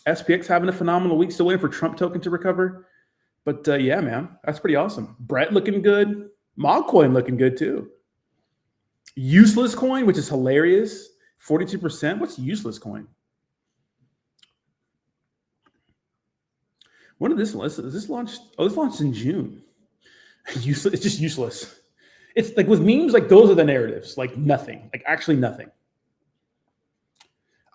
SPX having a phenomenal week. Still waiting for Trump token to recover. But yeah, man, that's pretty awesome. Brett looking good. Mogcoin looking good too. Useless coin, which is hilarious. 42%. What's useless coin? When did this launch? Is this launched? Oh, this launched in June. Useless. It's just useless. It's like with memes, like those are the narratives. Like nothing. Like actually nothing.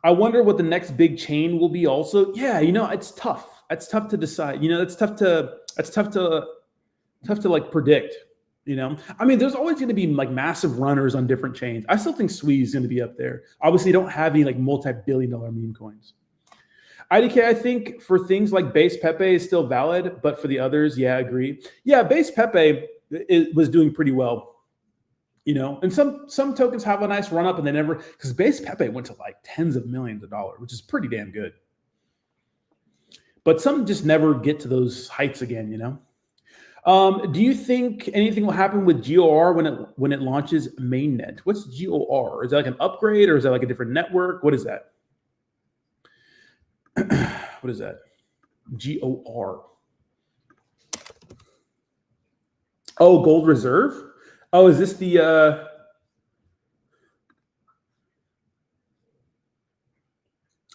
I wonder what the next big chain will be also. Yeah, it's tough. It's tough to decide. It's tough to like predict. I mean, there's always going to be like massive runners on different chains. I still think Sui is going to be up there. Obviously, don't have any like multi-billion-dollar meme coins. IDK, I think for things like base Pepe is still valid, but for the others, yeah, I agree. Yeah, base Pepe was doing pretty well, and some tokens have a nice run up and they never, because base Pepe went to like tens of millions of dollars, which is pretty damn good. But some just never get to those heights again, Do you think anything will happen with GOR when it launches mainnet? What's GOR? Is that like an upgrade or is that like a different network? What is that? What is that? GOR. Oh, gold reserve. Oh, is this the? Oh,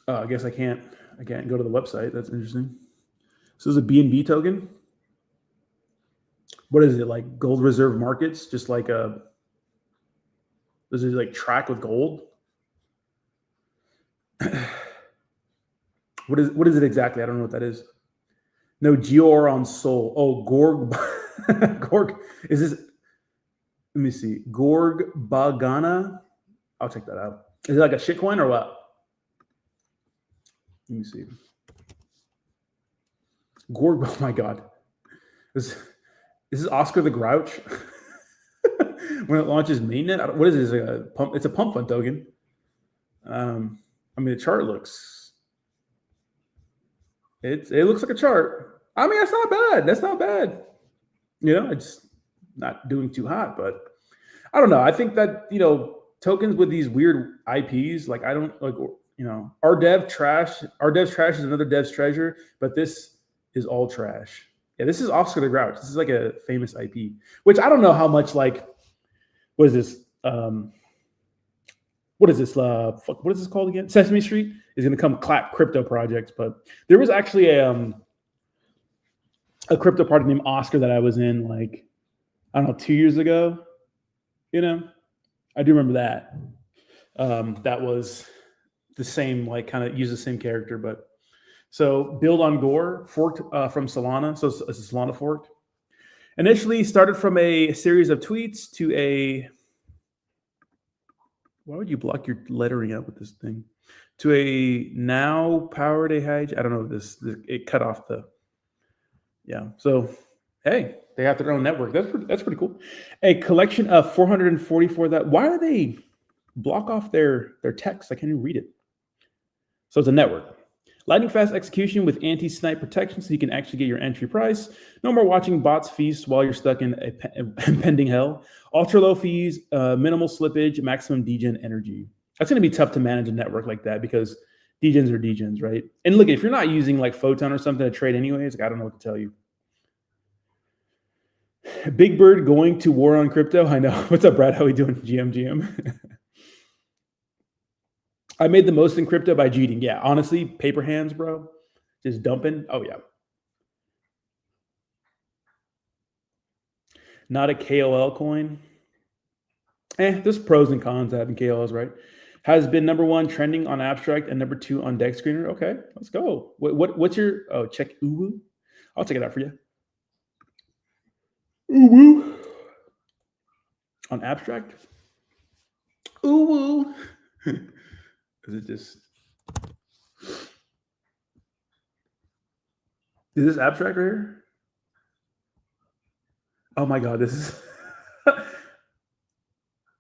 I guess I can't go to the website. That's interesting. So this is a BNB token. What is it, like gold reserve markets? Just like does it like track with gold? What is it exactly? I don't know what that is. No, GOR on Sol. Oh, Gorg. Gorg. Is this? Let me see. Gorg Bagana. I'll check that out. Is it like a shitcoin or what? Let me see. Gorg. Oh my God. Is this Oscar the Grouch? When it launches mainnet? What is this? A pump? It's a pump fund token. I mean, the chart looks. It looks like a chart. I mean, that's not bad. That's not bad. It's not doing too hot, but I don't know. I think that, tokens with these weird IPs, like I don't like, our dev's trash is another dev's treasure, but this is all trash. Yeah, this is Oscar the Grouch. This is like a famous IP, which I don't know how much like, what is this? What is this? What is this called again? Sesame Street is going to come clap crypto projects, but there was actually a crypto project named Oscar that I was in like, I don't know, 2 years ago. I do remember that. That was the same, like kind of use the same character, but so build on Gore forked from Solana. So it's a Solana fork. Initially started from a series of tweets to a, why would you block your lettering out with this thing? To a now powered a hedge. I don't know if it cut off the, yeah. So, hey, they have their own network. That's pretty cool. A collection of 444 that, why do they block off their text? I can't even read it. So it's a network. Lightning fast execution with anti-snipe protection so you can actually get your entry price. No more watching bots feast while you're stuck in a pending hell. Ultra low fees, minimal slippage, maximum degen energy. That's going to be tough to manage a network like that because degens are degens, right? And look, if you're not using like Photon or something to trade anyways, like, I don't know what to tell you. Big Bird going to war on crypto. I know. What's up, Brad? How we doing? GM. I made the most in crypto by cheating. Yeah, honestly, paper hands, bro. Just dumping. Oh, yeah. Not a KOL coin. There's pros and cons to having KOLs, right? Has been #1 trending on Abstract and #2 on Dex Screener. Okay, let's go. What's your, oh, check Uwu? I'll check it out for you. Uwu. On Abstract? Uwu. Is it just, is this Abstract right here? Oh my God, this is,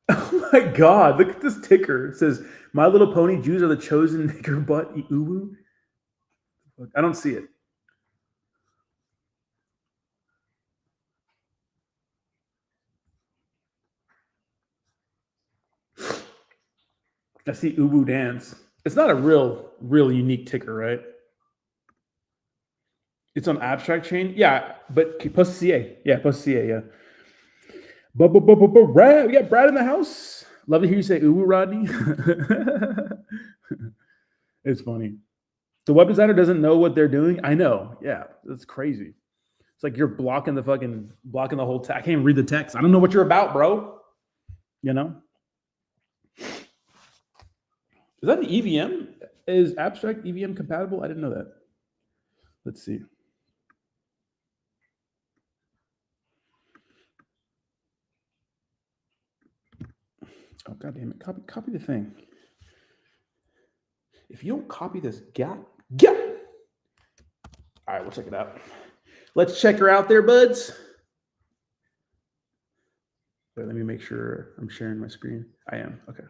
oh my God, look at this ticker. It says, My Little Pony Jews are the chosen nigger butt Uwu. I don't see it. I see Ubu Dance. It's not a real unique ticker, right? It's on abstract chain. Yeah, but post CA. Yeah, post CA, yeah. Brad, we got Brad in the house. Love to hear you say Ubu, Rodney. It's funny. The web designer doesn't know what they're doing. I know. Yeah, that's crazy. It's like you're blocking the whole text. I can't even read the text. I don't know what you're about, bro. You know? Is that an EVM? Is abstract EVM compatible? I didn't know that. Let's see. Oh, God damn it. Copy the thing. If you don't copy this, get. All right, we'll check it out. Let's check her out there, buds. Wait, let me make sure I'm sharing my screen. I am. Okay.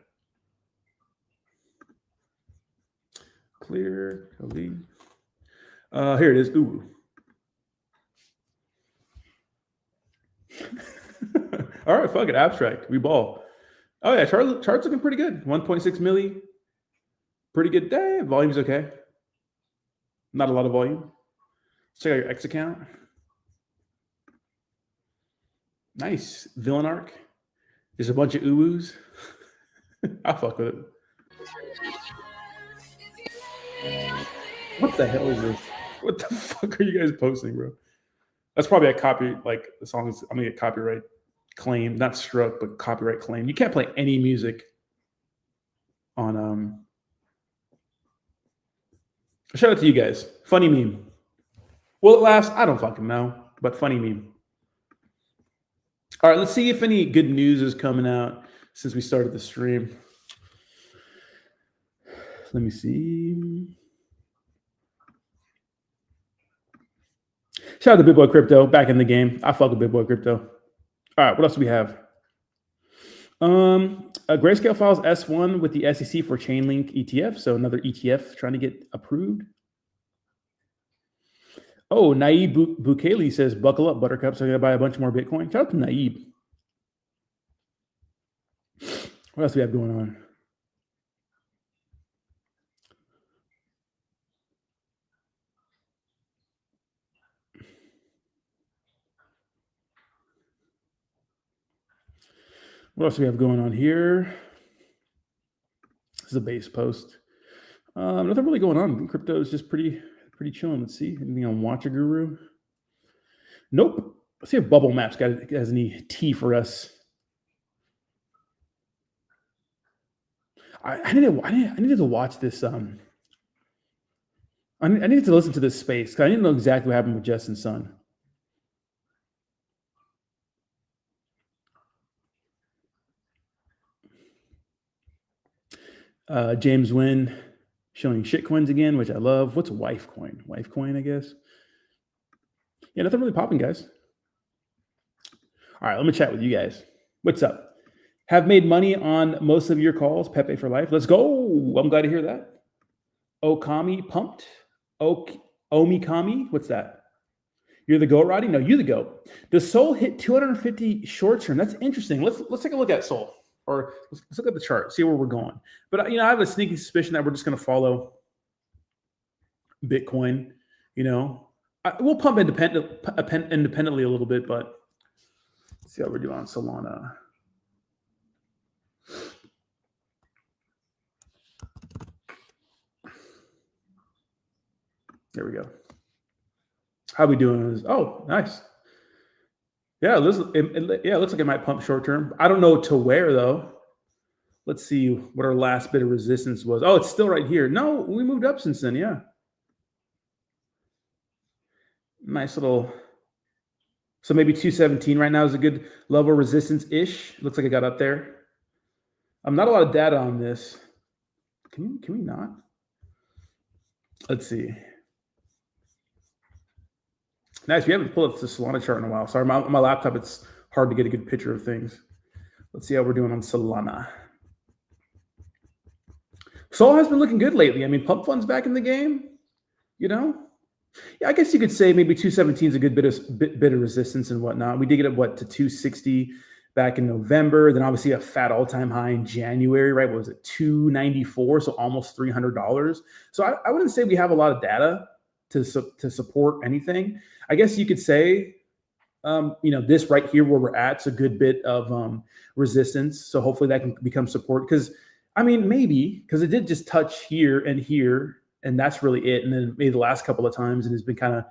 Clear. Here it is. Ooh. All right, fuck it. Abstract. We ball. Oh, yeah. Chart's looking pretty good. 1.6 milli. Pretty good. Damn. Volume's okay. Not a lot of volume. Let's check out your X account. Nice. Villain arc. There's a bunch of Ubus. I'll fuck with it. What the hell is this? What the fuck are you guys posting, bro? That's probably a copy, like the song is, I'm gonna get copyright claim, not struck, but copyright claim. You can't play any music on shout out to you guys. Funny meme. Will it last? I don't fucking know, but funny meme. All right, let's see if any good news is coming out since we started the stream. Let me see. Shout out to Big Boy Crypto, back in the game. I fuck with Big Boy Crypto. All right, what else do we have? Grayscale files S1 with the SEC for Chainlink ETF, so another ETF trying to get approved. Oh, Naib Bukele says, buckle up, Buttercup, so I got to buy a bunch more Bitcoin. Shout out to Naib. What else do we have going on? What else do we have going on here? This is a base post. Nothing really going on. Crypto is just pretty chilling. Let's see. Anything on Watcher Guru? Nope. Let's see if Bubble Maps has any tea for us. I needed to watch this. I needed to listen to this space because I didn't know exactly what happened with Justin Sun. James Wynn showing shitcoins again, which I love. What's wife coin? Wife coin, I guess. Yeah, nothing really popping, guys. All right, let me chat with you guys. What's up? Have made money on most of your calls. Pepe for life. Let's go. I'm glad to hear that. Okami pumped. Omikami. What's that? You're the GOAT, Roddy? No, you the GOAT. Does Sol hit 250 short term? That's interesting. Let's take a look at Sol. Or let's look at the chart, see where we're going. But I have a sneaky suspicion that we're just going to follow Bitcoin. We'll pump independently a little bit, but let's see how we're doing on Solana. There we go. How we doing? Oh, nice. Yeah, it looks like it might pump short term. I don't know to where though. Let's see what our last bit of resistance was. Oh, it's still right here. No, we moved up since then. Yeah. Nice little. So maybe 217 right now is a good level of resistance-ish. Looks like it got up there. Not a lot of data on this. Can we not? Let's see. Nice. We haven't pulled up the Solana chart in a while. Sorry, my laptop, it's hard to get a good picture of things. Let's see how we're doing on Solana. Sol has been looking good lately. I mean, pump funds back in the game, Yeah, I guess you could say maybe 217 is a good bit of resistance and whatnot. We did get up, to 260 back in November. Then obviously a fat all-time high in January, right? What was it, $294, so almost $300. So I wouldn't say we have a lot of data to support anything. I guess you could say, this right here where we're at is a good bit of resistance. So hopefully that can become support, because maybe because it did just touch here, and that's really it. And then maybe the last couple of times, and has been kind of,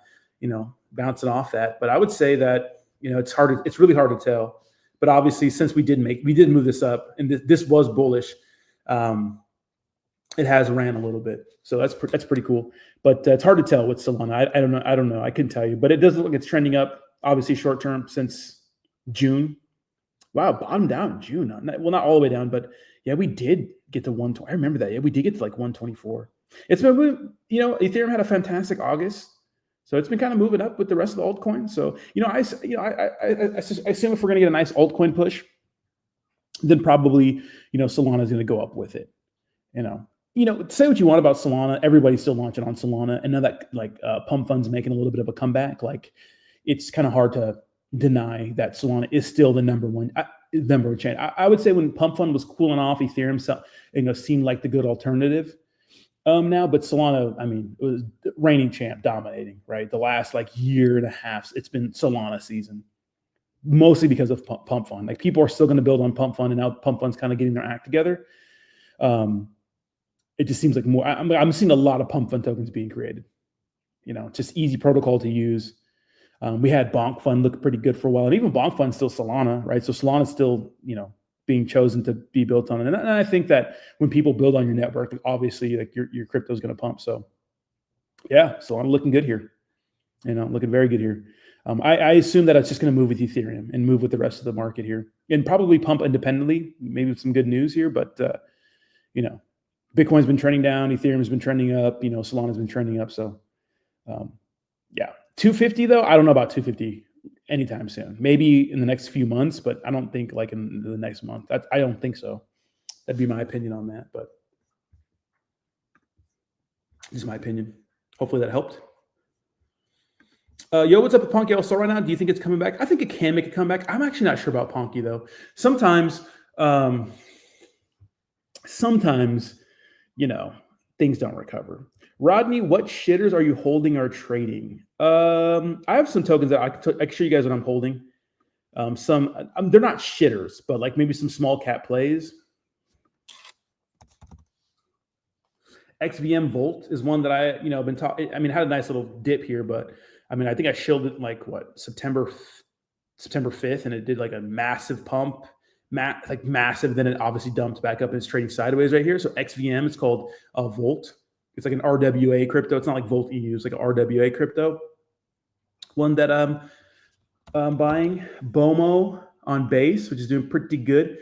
bouncing off that. But I would say that, it's really hard to tell. But obviously, since we did move this up, and this was bullish, it has ran a little bit. So that's pretty cool. But it's hard to tell with Solana. I don't know. I couldn't tell you, but it does look like it's trending up. Obviously, short term since June. Wow, bottomed down in June. Not all the way down, but yeah, we did get to 120. I remember that. Yeah, we did get to like 124. It's been, Ethereum had a fantastic August. So it's been kind of moving up with the rest of the altcoins. So, I assume if we're going to get a nice altcoin push, then probably, Solana is going to go up with it. Say what you want about Solana. Everybody's still launching on Solana. And now that Pump Fund's making a little bit of a comeback, it's kind of hard to deny that Solana is still the number one chain. I would say when Pump Fund was cooling off, Ethereum seemed like the good alternative. Now, but Solana, it was reigning champ, dominating, right? The last year and a half, it's been Solana season, mostly because of Pump Fund. People are still going to build on Pump Fund, and now Pump Fund's kind of getting their act together. It just seems like more. I'm seeing a lot of Pump Fund tokens being created. Just easy protocol to use. We had Bonk Fund look pretty good for a while, and even Bonk Fund's still Solana, right? So Solana's still, being chosen to be built on. And I think that when people build on your network, obviously your crypto is going to pump. So yeah, Solana looking good here, looking very good here. I assume that it's just going to move with Ethereum and move with the rest of the market here, and probably pump independently, maybe with some good news here. But, Bitcoin's been trending down. Ethereum's been trending up, Solana's been trending up. So yeah, 250 though. I don't know about 250 anytime soon. Maybe in the next few months, but I don't think in the next month. I don't think so. That'd be my opinion on that, but this is my opinion. Hopefully that helped. Yo, what's up with Ponky also right now? Do you think it's coming back? I think it can make a comeback. I'm actually not sure about Ponky though. Sometimes, things don't recover. Rodney, what shitters are you holding or trading? I have some tokens that I can show you guys what I'm holding. Some they're not shitters, but maybe some small cap plays. XVM Volt is one that I been talking. It had a nice little dip here, but I think I shilled it September 5th, and it did a massive pump, massive. Then it obviously dumped back up and it's trading sideways right here. So XVM, it's called Volt. It's like an RWA crypto. It's not like Volt EU. It's like an RWA crypto. One that I'm buying. BOMO on base, which is doing pretty good.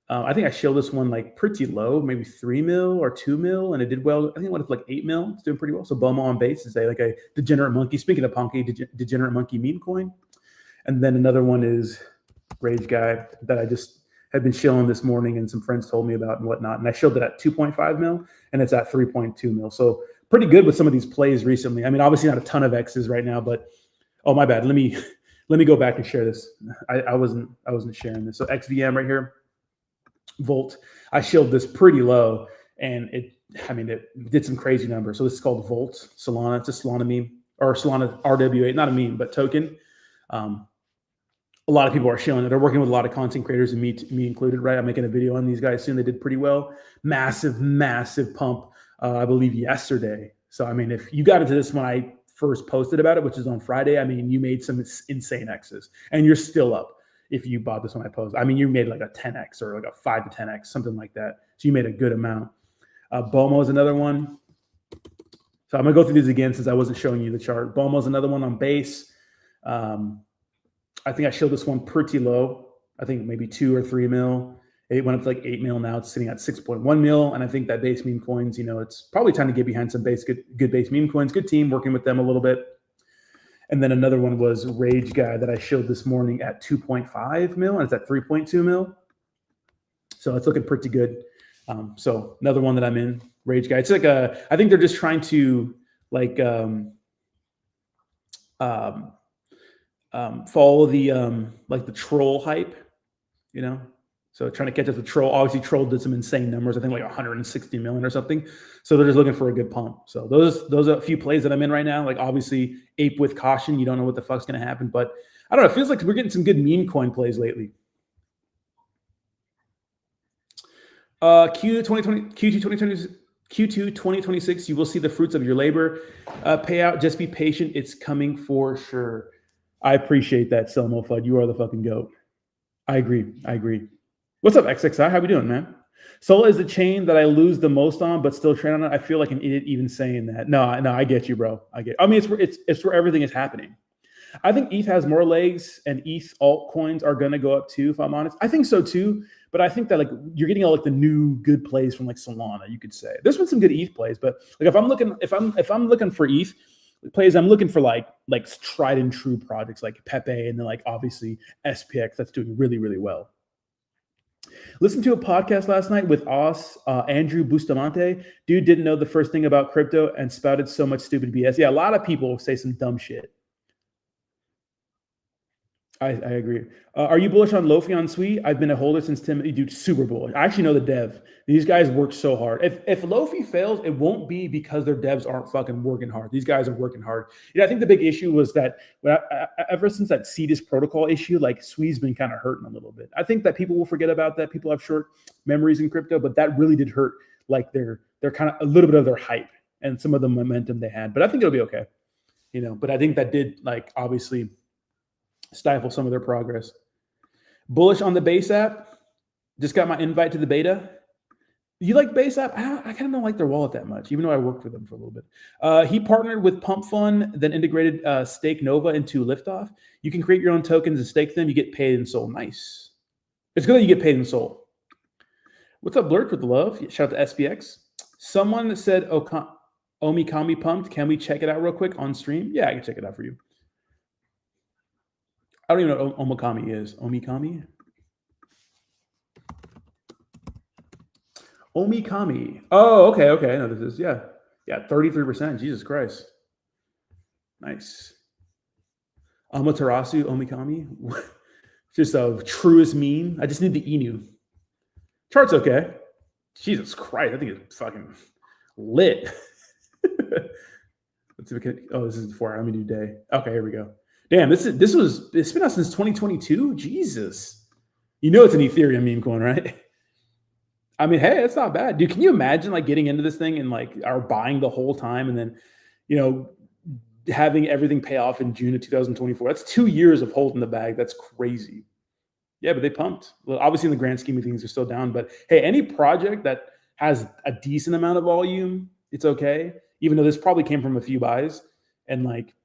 I think I shilled this one pretty low, maybe 3 mil or 2 mil, and it did well. I think it went up to 8 mil. It's doing pretty well. So BOMO on base is a degenerate monkey. Speaking of Punky, degenerate monkey meme coin. And then another one is Rage Guy that I just had been shilling this morning, and some friends told me about and whatnot. And I shilled it at 2.5 mil, and it's at 3.2 mil. So pretty good with some of these plays recently. Obviously not a ton of X's right now, but oh my bad. Let me go back and share this. I wasn't sharing this. So XVM right here, Volt. I shilled this pretty low, and it did some crazy numbers. So this is called Volt Solana. It's a Solana meme, or Solana RWA, not a meme, but token. A lot of people are showing it. They're working with a lot of content creators, and me included, right? I'm making a video on these guys soon. They did pretty well. Massive pump, I believe yesterday. So, if you got into this when I first posted about it, which is on Friday, you made some insane X's, and you're still up if you bought this when I posted. You made a 10X or a 5 to 10X, something like that. So you made a good amount. BOMO is another one. So I'm going to go through these again since I wasn't showing you the chart. BOMO is another one on base. I think I showed this one pretty low. I think maybe 2 or 3 mil. It went up to 8 mil. Now it's sitting at 6.1 mil. And I think that base meme coins, it's probably time to get behind some good base meme coins. Good team, working with them a little bit. And then another one was Rage Guy that I showed this morning at 2.5 mil, and it's at 3.2 mil. So it's looking pretty good. So another one that I'm in, Rage Guy. It's I think they're just trying to follow the the troll hype, you know? So trying to catch up with Troll. Obviously, Troll did some insane numbers. I think like 160 million or something. So they're just looking for a good pump. So those are a few plays that I'm in right now. Like obviously, ape with caution. You don't know what the fuck's going to happen. But I don't know. It feels like we're getting some good meme coin plays lately. Q2 2026, you will see the fruits of your labor. Payout, just be patient. It's coming for sure. I appreciate that, Selmo Fudd. You are the fucking GOAT. I agree. What's up, XXI? How we doing, man? Sola is the chain that I lose the most on, but still trade on it. I feel like an idiot even saying that. No, I get you, bro. I mean, it's where everything is happening. I think ETH has more legs, and ETH altcoins are going to go up too, if I'm honest. I think so too, but I think that like you're getting all like the new good plays from like Solana, you could say. There's been some good ETH plays, but like if I'm looking for ETH plays, I'm looking for like tried and true projects like PEPE, and then like obviously SPX that's doing really, really well. Listen to a podcast last night with Andrew Bustamante. Dude didn't know the first thing about crypto and spouted so much stupid BS. Yeah, a lot of people say some dumb shit. I agree. Are you bullish on Lofi on Sui? I've been a holder since Timothy. Dude, super bullish. I actually know the dev. These guys work so hard. If Lofi fails, it won't be because their devs aren't fucking working hard. These guys are working hard. I think the big issue was that ever since that Cetus protocol issue, like Sui's been kind of hurting a little bit. I think that people will forget about that. People have short memories in crypto, but that really did hurt like their kind of a little bit of their hype and some of the momentum they had. But I think it'll be okay. But I think that did like obviously stifle some of their progress. Bullish on the Base app. Just got my invite to the beta. You like Base app? I kind of don't like their wallet that much, even though I worked with them for a little bit. He partnered with Pump Fund, then integrated Stake Nova into Liftoff. You can create your own tokens and stake them. You get paid in Sol. Nice. It's good that you get paid in Sol. What's up, Blurk with the love? Shout out to SPX. Someone said Omikami pumped. Can we check it out real quick on stream? Yeah, I can check it out for you. I don't even know what Omikami is. Omikami? Omikami. Oh, okay. I know this is, yeah, 33%. Jesus Christ. Nice. Amaterasu Omikami. Just a truest meme. I just need the Inu. Chart's okay. Jesus Christ. I think it's fucking lit. Let's see if we can, this is 4 hour. Let me do day. Okay, here we go. Damn, it's been out since 2022. Jesus. It's an Ethereum meme coin, right? I mean, hey, it's not bad. Dude, can you imagine like getting into this thing and like are buying the whole time and then, having everything pay off in June of 2024? That's 2 years of holding the bag. That's crazy. Yeah, but they pumped. Well, obviously in the grand scheme of things, they're still down. But hey, any project that has a decent amount of volume, it's okay. Even though this probably came from a few buys and like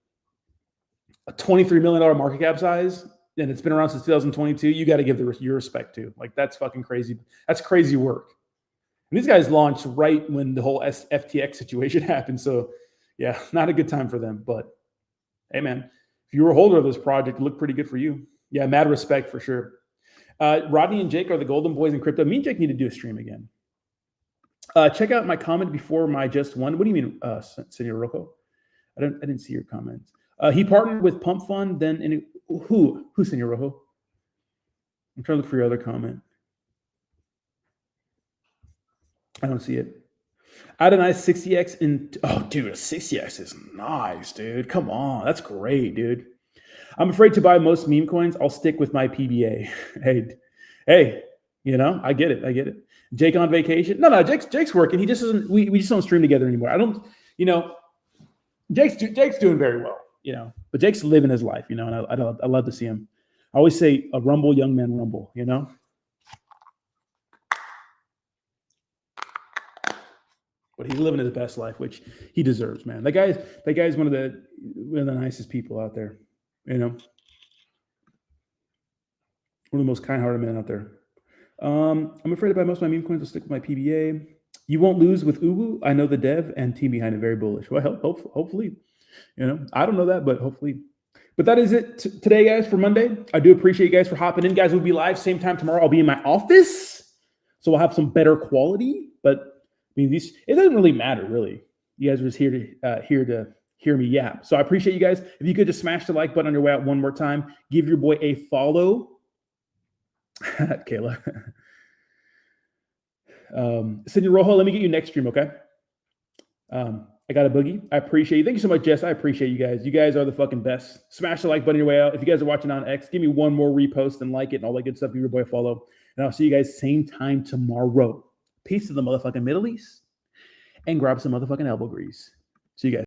a $23 million market cap size, and it's been around since 2022, you got to give your respect to. Like, that's fucking crazy. That's crazy work. And these guys launched right when the whole FTX situation happened. So, yeah, not a good time for them. But, hey, man, if you were a holder of this project, it looked pretty good for you. Yeah, mad respect for sure. Rodney and Jake are the golden boys in crypto. Me and Jake need to do a stream again. Check out my comment before my just one. What do you mean, Senor Rocco? I didn't see your comments. He partnered with Pump Fund, then who, Senor Rojo? I'm trying to look for your other comment. I don't see it. Add a nice 60x in. Oh, dude, a 60x is nice, dude. Come on, that's great, dude. I'm afraid to buy most meme coins. I'll stick with my PBA. Hey, I get it. Jake on vacation? No, Jake's working. He just doesn't. We just don't stream together anymore. I don't. Jake's doing very well. But Jake's living his life, and I love to see him. I always say, a rumble, young man, rumble, But he's living his best life, which he deserves, man. That guy's one of the nicest people out there, One of the most kind-hearted men out there. I'm afraid to buy most of my meme coins. I'll stick with my PBA. You won't lose with Ubu. I know the dev and team behind it, very bullish. Well, hopefully. I don't know that, but hopefully. But that is it today, guys, for Monday. I do appreciate you guys for hopping in. Guys, we'll be live same time tomorrow. I'll be in my office, so we'll have some better quality. But I mean, it doesn't really matter, really. You guys are just here to hear me yap. So I appreciate you guys. If you could just smash the like button on your way out one more time, give your boy a follow. Kayla. Senor Rojo, let me get you next stream, okay? I got a boogie. I appreciate you. Thank you so much, Jess. I appreciate you guys. You guys are the fucking best. Smash the like button your way out. If you guys are watching on X, give me one more repost and like it and all that good stuff. Give your boy a follow. And I'll see you guys same time tomorrow. Peace to the motherfucking Middle East. And grab some motherfucking elbow grease. See you guys.